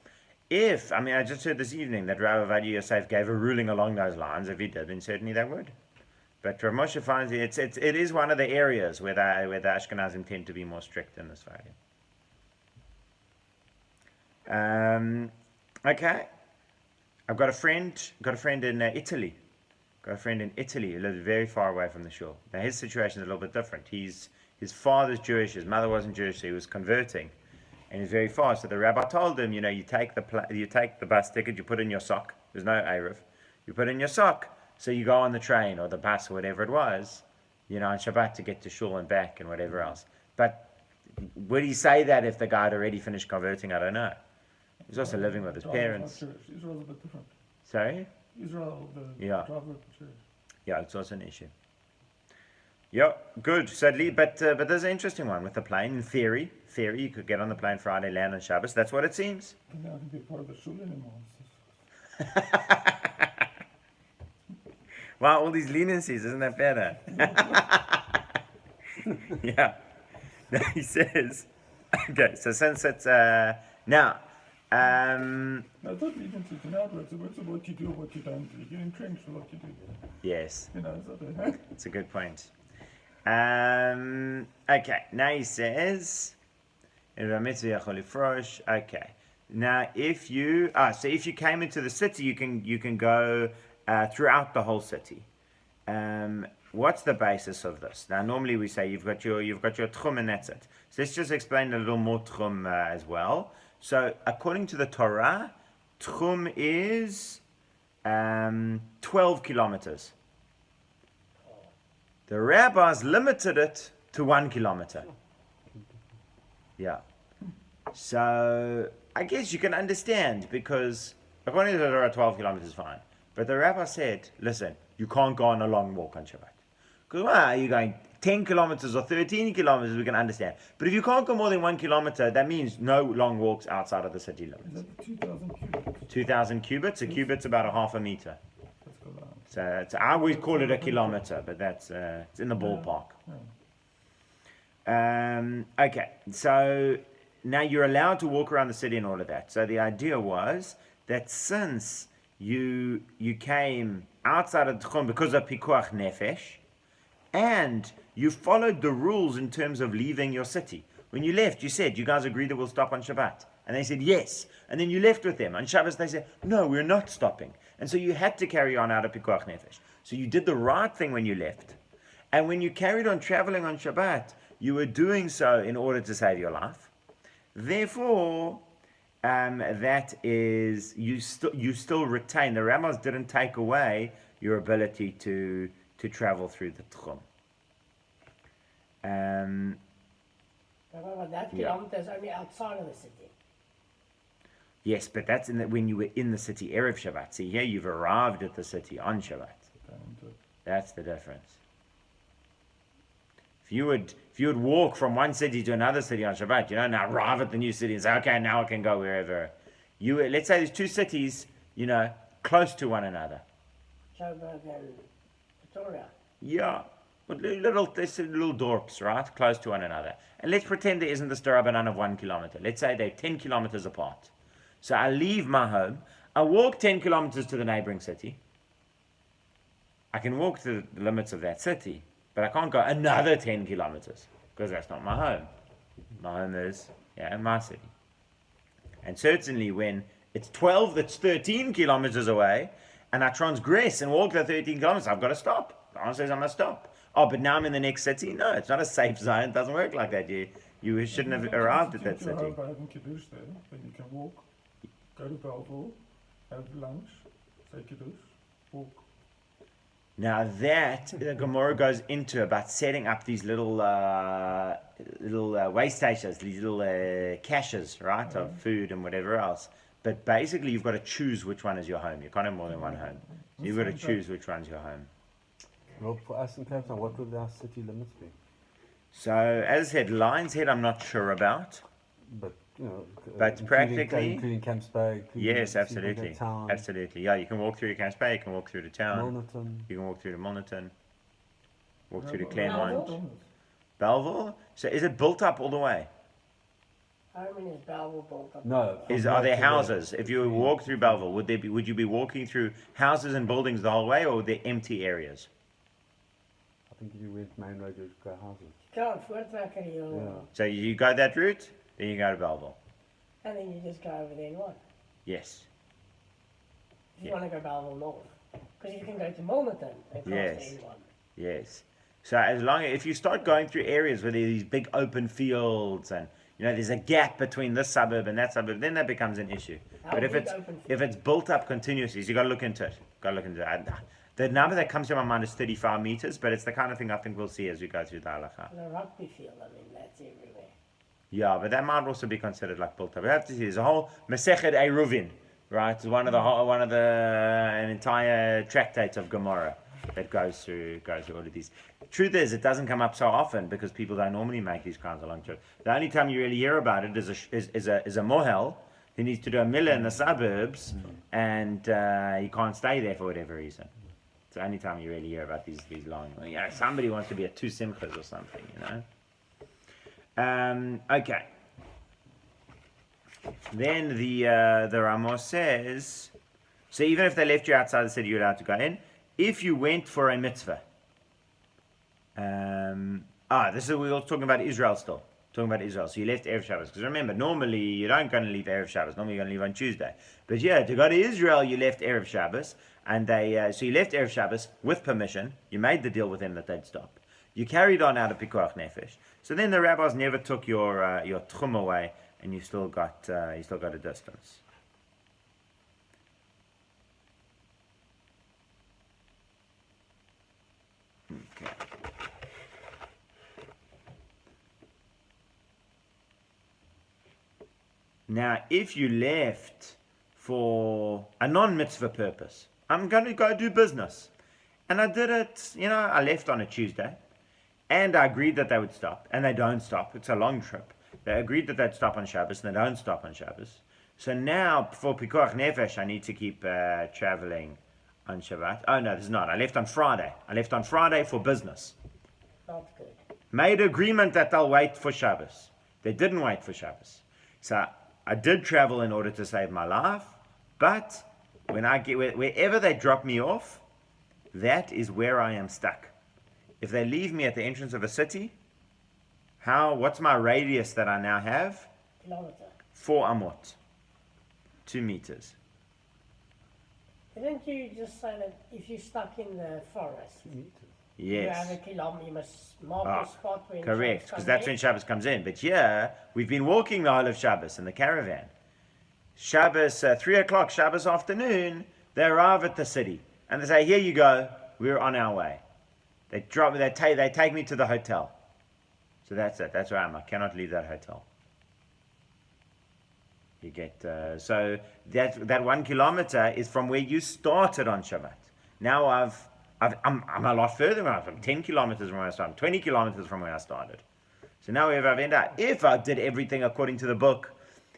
Speaker 1: I just heard this evening that Rav Ovadia Yosef gave a ruling along those lines. If he did, then certainly they would. But Rav Moshe finds it is one of the areas where the Ashkenazim tend to be more strict in this value. Okay, I've got a friend in Italy. Got a friend in Italy who lives very far away from the shul. Now his situation is a little bit different. His father's Jewish, his mother wasn't Jewish, so he was converting, and he's very far. So the rabbi told him, you take the bus ticket, you put in your sock. There's no Erev. You put in your sock. So you go on the train or the bus or whatever it was, on Shabbat to get to shul and back and whatever else. But would he say that if the guy had already finished converting? I don't know. He's also living with his parents.
Speaker 4: Israel's a bit different.
Speaker 1: Sorry?
Speaker 4: Israel, the
Speaker 1: Yeah.
Speaker 4: driver of the church.
Speaker 1: Yeah, it's also an issue. Yeah, good. Sadly, but there's an interesting one with the plane. In theory, you could get on the plane Friday, land on Shabbos. That's what it seems.
Speaker 4: Now I can be part of the shul anymore.
Speaker 1: Wow, all these leniencies, isn't that better? Yeah. Now he says, okay, so since it's, now,
Speaker 4: No, it's not leniency, it's an outworks. It works on what you do or what you don't do. You get entrenched with what you do.
Speaker 1: yes,
Speaker 4: It's not a...
Speaker 1: it's a good point. Okay, now he says, okay, now if you came into the city, you can go throughout the whole city. What's the basis of this? Now, normally we say you've got your tchum and that's it. So let's just explain a little more tchum as well. So, according to the Torah, tchum is 12 kilometers. The rabbis limited it to 1 kilometer. Yeah. So I guess you can understand because according to the Torah, 12 kilometers is fine. But the rabbi said, listen, you can't go on a long walk on Shabbat. Because are you going 10 kilometers or 13 kilometers? We can understand. But if you can't go more than 1 kilometer, that means no long walks outside of the city limits.
Speaker 4: Is that 2,000 cubits?
Speaker 1: 2,000 cubits. A cubit's about a half a meter.
Speaker 4: Let's go down.
Speaker 1: So I always call it a kilometer, but that's it's in the ballpark. Okay, so now you're allowed to walk around the city and all of that. So the idea was that since you came outside of Tchum because of Pikuach Nefesh, and you followed the rules in terms of leaving your city. When you left, you said, you guys agreed that we'll stop on Shabbat. And they said, yes. And then you left with them. On Shabbos, they said, no, we're not stopping. And so you had to carry on out of Pikuach Nefesh. So you did the right thing when you left. And when you carried on traveling on Shabbat, you were doing so in order to save your life. Therefore, that is, you still retain. The rabbis didn't take away your ability to travel through the Tchum.
Speaker 3: Remember, that kilometer is only outside of the city.
Speaker 1: Yes, but that's when you were in the city Erev Shabbat. See, here you've arrived at the city on Shabbat. That's the difference. If you would walk from one city to another city on Shabbat, now arrive at the new city and say, okay, now I can go wherever. Let's say there's two cities, close to one another.
Speaker 3: Joburg and Pretoria.
Speaker 1: Yeah. They say little dorps, right, close to one another. And let's pretend there isn't this darabanan of 1 kilometer. Let's say they're 10 kilometers apart. So I leave my home. I walk 10 kilometers to the neighboring city. I can walk to the limits of that city, but I can't go another 10 kilometers because that's not my home. My home is my city. And certainly when it's 13 kilometers away, and I transgress and walk the 13 kilometers, I've got to stop. The answer is I must stop. Oh, but now I'm in the next city? No, it's not a safe zone. It doesn't work like that. You shouldn't have arrived at that
Speaker 4: If you're
Speaker 1: city.
Speaker 4: home by having kiddush then you can walk, go to Belleville, have lunch, say kiddush, walk.
Speaker 1: Now that the Gemara goes into about setting up these little way stations, these little caches, right, of food and whatever else. But basically, you've got to choose which one is your home. You can't have more than one home. So you've got to choose which one's your home.
Speaker 2: Rob, for us in Cape Town, what would our city limits be?
Speaker 1: So, as I said, Lions Head, I'm not sure about.
Speaker 2: But, you know,
Speaker 1: But practically-
Speaker 2: including Camps Bay, including
Speaker 1: Yes,
Speaker 2: Seaforth
Speaker 1: absolutely.
Speaker 2: Town,
Speaker 1: Absolutely. Yeah, you can walk through to Camps Bay, you can walk through to town,
Speaker 2: Milnerton.
Speaker 1: you can walk through to Milnerton, walk through to
Speaker 4: Belleville.
Speaker 1: Claremont. Belleville? So, is it built up all the way?
Speaker 3: How many is Belleville built up?
Speaker 2: No.
Speaker 1: Are there
Speaker 2: from here to
Speaker 1: houses? If you walk through Belleville, would you be walking through houses and buildings the whole way, or were there empty areas?
Speaker 2: I think if you went main road, you'd go houses.
Speaker 3: Can't voortrekken hier,
Speaker 2: Yeah.
Speaker 1: So you go that route, then you go to Belleville.
Speaker 3: and then you just go over the N1.
Speaker 1: Yes.
Speaker 3: If you
Speaker 1: Yeah.
Speaker 3: want to go Belleville North. Because you can go to Milnerton and cross
Speaker 1: Yes.
Speaker 3: the N1.
Speaker 1: Yes. So if you start going through areas where there are these big open fields and there's a gap between this suburb and that suburb, then that becomes an issue.
Speaker 3: How
Speaker 1: But
Speaker 3: big open
Speaker 1: if it's built up continuously, so you got to look into it. The number that comes to my mind is 35 meters, but it's the kind of thing I think we'll see as we go through the halacha.
Speaker 3: And a rugby field, I mean, that's everywhere.
Speaker 1: Yeah, but that might also be considered like built up. We have to see. There's a whole Masechet Eruvin, right? It's an entire tractate of Gemara that goes through all of these. Truth is, it doesn't come up so often because people don't normally make these kinds of long trips. The only time you really hear about it is a mohel who needs to do a millah in the suburbs, and he can't stay there for whatever reason. It's the only time you really hear about these long. Somebody wants to be at two simchas or something, Okay. Then the Ramos says, so even if they left you outside the city, you're allowed to go in. If you went for a mitzvah, we were talking about Israel still. Talking about Israel. So you left Erev Shabbos. Because remember, normally you don't go and leave Erev Shabbos. Normally you're going to leave on Tuesday. But to go to Israel, you left Erev Shabbos. And so you left Erev Shabbos with permission. You made the deal with them that they'd stop. You carried on out of Pikuach Nefesh. So then the rabbis never took your tchum away, and you still got a distance. Okay. Now, if you left for a non-mitzvah purpose, I'm going to go do business, and I did it, I left on a Tuesday, and I agreed that they would stop, and they don't stop. It's a long trip. They agreed that they'd stop on Shabbos, and they don't stop on Shabbos. So now, for Pikuach Nefesh, I need to keep traveling on Shabbat. Oh, no, this is not. I left on Friday. For business.
Speaker 3: Not good.
Speaker 1: Made agreement that they'll wait for Shabbos. They didn't wait for Shabbos. So I did travel in order to save my life, but when I get wherever they drop me off, that is where I am stuck. If they leave me at the entrance of a city, what's my radius that I now have?
Speaker 3: Kilometer.
Speaker 1: 4 amot. 2 meters.
Speaker 3: Didn't you just say that if you're stuck in the forest,
Speaker 2: 2 meters.
Speaker 3: you have
Speaker 1: Yes.
Speaker 3: a kilometer, you must mark the spot when
Speaker 1: Correct,
Speaker 3: Shabbos
Speaker 1: because
Speaker 3: comes
Speaker 1: that's
Speaker 3: in?
Speaker 1: when Shabbos comes in. But here, we've been walking the whole of Shabbos in the caravan. Shabbos, 3 o'clock, Shabbos afternoon, they arrive at the city. And they say, here you go, we're on our way. They drop me, they take me to the hotel. So that's it, that's where I am. I cannot leave that hotel. You get, so that 1 kilometer is from where you started on Shabbat. Now I'm a lot further. I'm 10 kilometers from where I started, 20 kilometers from where I started. So now wherever I've ended up, if I did everything according to the book,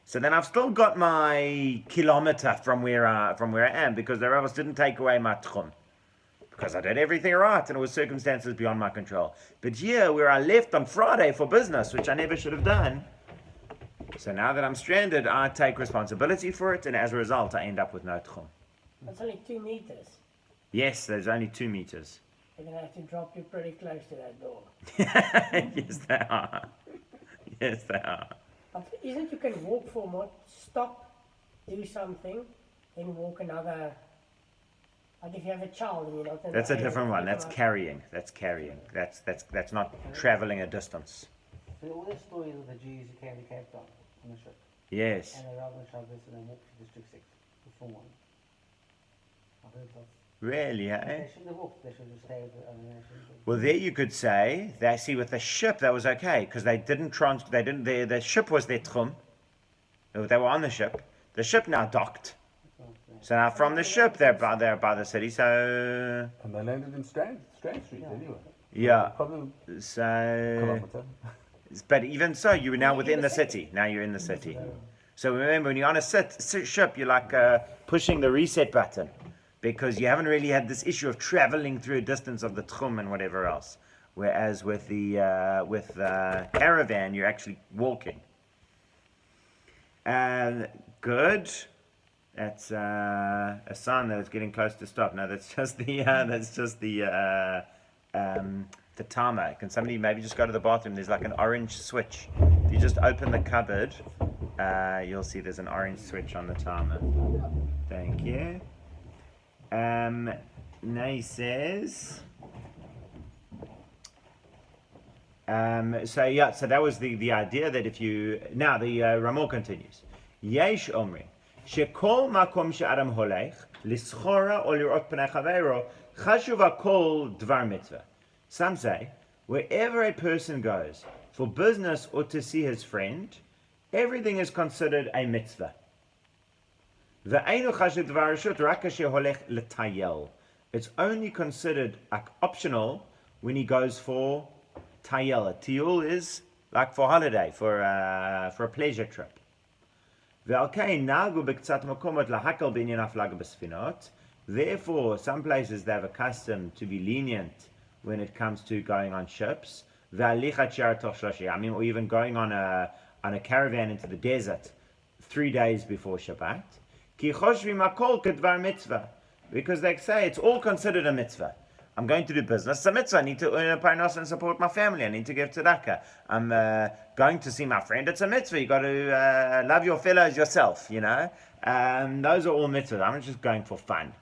Speaker 1: so then I've still got my kilometer from where I am, because the rabbis didn't take away my tchum. because I did everything right and it was circumstances beyond my control. But here, where I left on Friday for business, which I never should have done, so now that I'm stranded, I take responsibility for it, and as a result, I end up with no tchum.
Speaker 3: That's only 2 meters.
Speaker 1: Yes, there's only 2 meters.
Speaker 3: They're going to have to drop you pretty close to that door.
Speaker 1: Yes, they are. Yes, they are.
Speaker 3: But isn't it you can walk for more, stop, do something, then walk another. Like if you have a child and you're not in
Speaker 1: That's
Speaker 3: the
Speaker 1: a
Speaker 3: area,
Speaker 1: different one.
Speaker 3: you
Speaker 1: That's
Speaker 3: come out-
Speaker 1: carrying. That's carrying. That's not traveling a distance.
Speaker 5: So all the stories of the Jews who came to Cape Town on the ship,
Speaker 1: Yes.
Speaker 5: and they arrived on Shabbos and then walked to District 6 before morning. I heard that.
Speaker 1: Really, eh?
Speaker 5: They shouldn't have walked, they should have stayed.
Speaker 1: Well, there you could say that. See, with the ship, that was okay because they didn't the ship was their tchum. They were on the ship. The ship now docked. So now from the ship, they're by the city. So
Speaker 2: And they landed in Strand Street anyway.
Speaker 1: yeah.
Speaker 2: Probably
Speaker 1: So,
Speaker 2: kilometer.
Speaker 1: but even so, you were now within the city. Now you're in the city. So remember, when you're on a ship, you're like pushing the reset button because you haven't really had this issue of traveling through a distance of the tchum and whatever else. Whereas with the caravan, you're actually walking. Good. That's a sign that it's getting close to stop. No, that's just the timer. Can somebody maybe just go to the bathroom? There's like an orange switch. If you just open the cupboard, you'll see there's an orange switch on the timer. Thank you. Now he says. So that was the idea that if you now the Ramon continues. Yesh Omri. שכל מקום שאדם הולך, לסחורה או לראות פני חברו, חשוב הכל דבר מצווה. Some say, wherever a person goes, for business or to see his friend, everything is considered a mitzvah. ואינו חשוב דבר רשות רק כאשר הולך לטייל. It's only considered optional when he goes for tayel. A tiyul is like for holiday, for a pleasure trip. Therefore, some places they have a custom to be lenient when it comes to going on ships. Or even going on a caravan into the desert 3 days before Shabbat. Because they say it's all considered a mitzvah. I'm going to do business. It's a mitzvah. I need to earn a parnas and support my family. I need to give tzedakah. I'm going to see my friend. It's a mitzvah. You got to love your fellows yourself. You know, those are all mitzvahs. I'm just going for fun.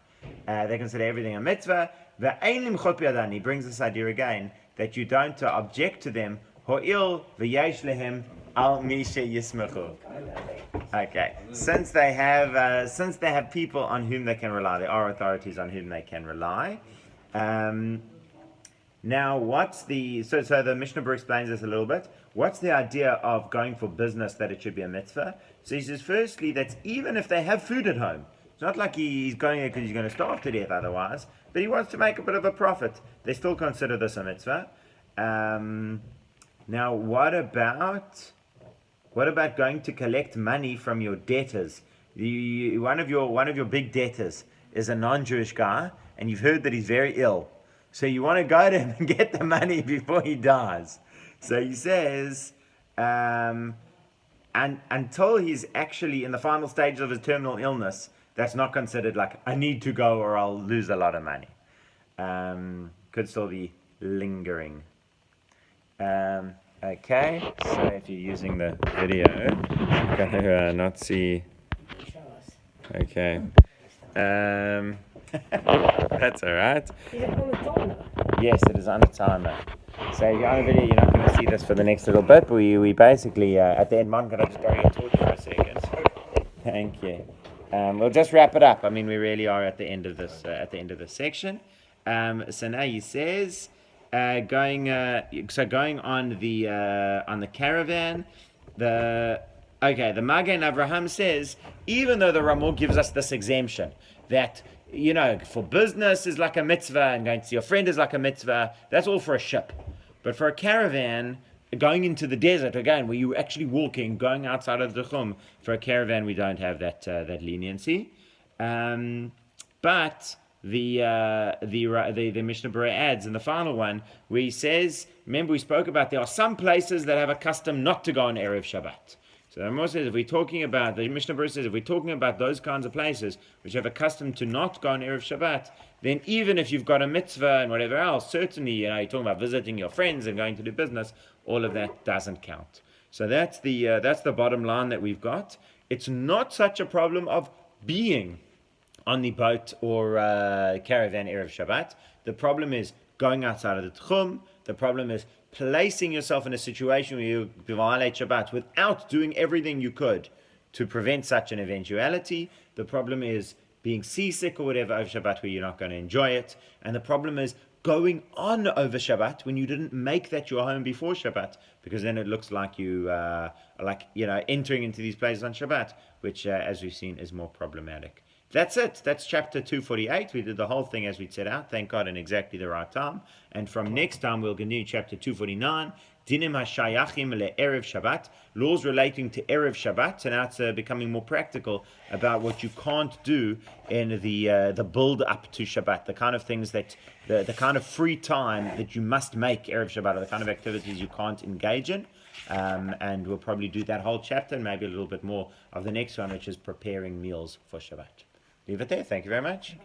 Speaker 1: They consider everything a mitzvah. He brings this idea again that you don't object to them. Okay, since they have people on whom they can rely, there are authorities on whom they can rely. Now, what's the so the Mishnah Brura explains this a little bit. What's the idea of going for business that it should be a mitzvah? So he says, firstly, that even if they have food at home, it's not like he's going there because he's going to starve to death otherwise, but he wants to make a bit of a profit. They still consider this a mitzvah. Now, what about going to collect money from your debtors? One of your big debtors is a non-Jewish guy, and you've heard that he's very ill. So you want to go to him and get the money before he dies. So he says, and until he's actually in the final stages of his terminal illness, that's not considered like, I need to go or I'll lose a lot of money. Could still be lingering. Okay, so if you're using the video, you're going to not see.
Speaker 3: Show us.
Speaker 1: Okay. That's all right.
Speaker 3: Is it on the timer?
Speaker 1: Yes, it is on a timer. So if you're on a video, you're not going to see this for the next little bit, but we basically, at the end, Mon, can I just borrow your torch for a second? Thank you. We'll just wrap it up. I mean, we really are at the end of this section. So now he says, going on the caravan, the Magen Avraham says, even though the Ramah gives us this exemption that, you know, for business is like a mitzvah and going to see your friend is like a mitzvah, that's all for a ship. But for a caravan, going into the desert, again, where you're actually walking, going outside of the chum, for a caravan we don't have that leniency. But the Mishnah Brura adds in the final one, where he says, remember we spoke about there are some places that have a custom not to go on Erev Shabbat. So the Rambam says, if we're talking about, the Mishnah Brura says, if we're talking about those kinds of places which have a custom to not go on Erev Shabbat, then even if you've got a mitzvah and whatever else, certainly, you're talking about visiting your friends and going to do business, all of that doesn't count. So that's the bottom line that we've got. It's not such a problem of being on the boat or caravan Erev Shabbat. The problem is going outside of the Tchum. The problem is placing yourself in a situation where you violate Shabbat without doing everything you could to prevent such an eventuality. The problem is being seasick or whatever over Shabbat where you're not going to enjoy it. And the problem is going on over Shabbat when you didn't make that your home before Shabbat, because then it looks like you entering into these places on Shabbat, which as we've seen is more problematic. That's it. That's chapter 248. We did the whole thing as we'd set out, thank God, in exactly the right time. And from next time, we'll continue chapter 249, Dinim HaShayachim LeErev Shabbat, laws relating to Erev Shabbat. So now it's becoming more practical about what you can't do in the build-up to Shabbat, the kind of things that, the kind of free time that you must make Erev Shabbat, or the kind of activities you can't engage in. And we'll probably do that whole chapter and maybe a little bit more of the next one, which is preparing meals for Shabbat. Leave it there. Thank you very much.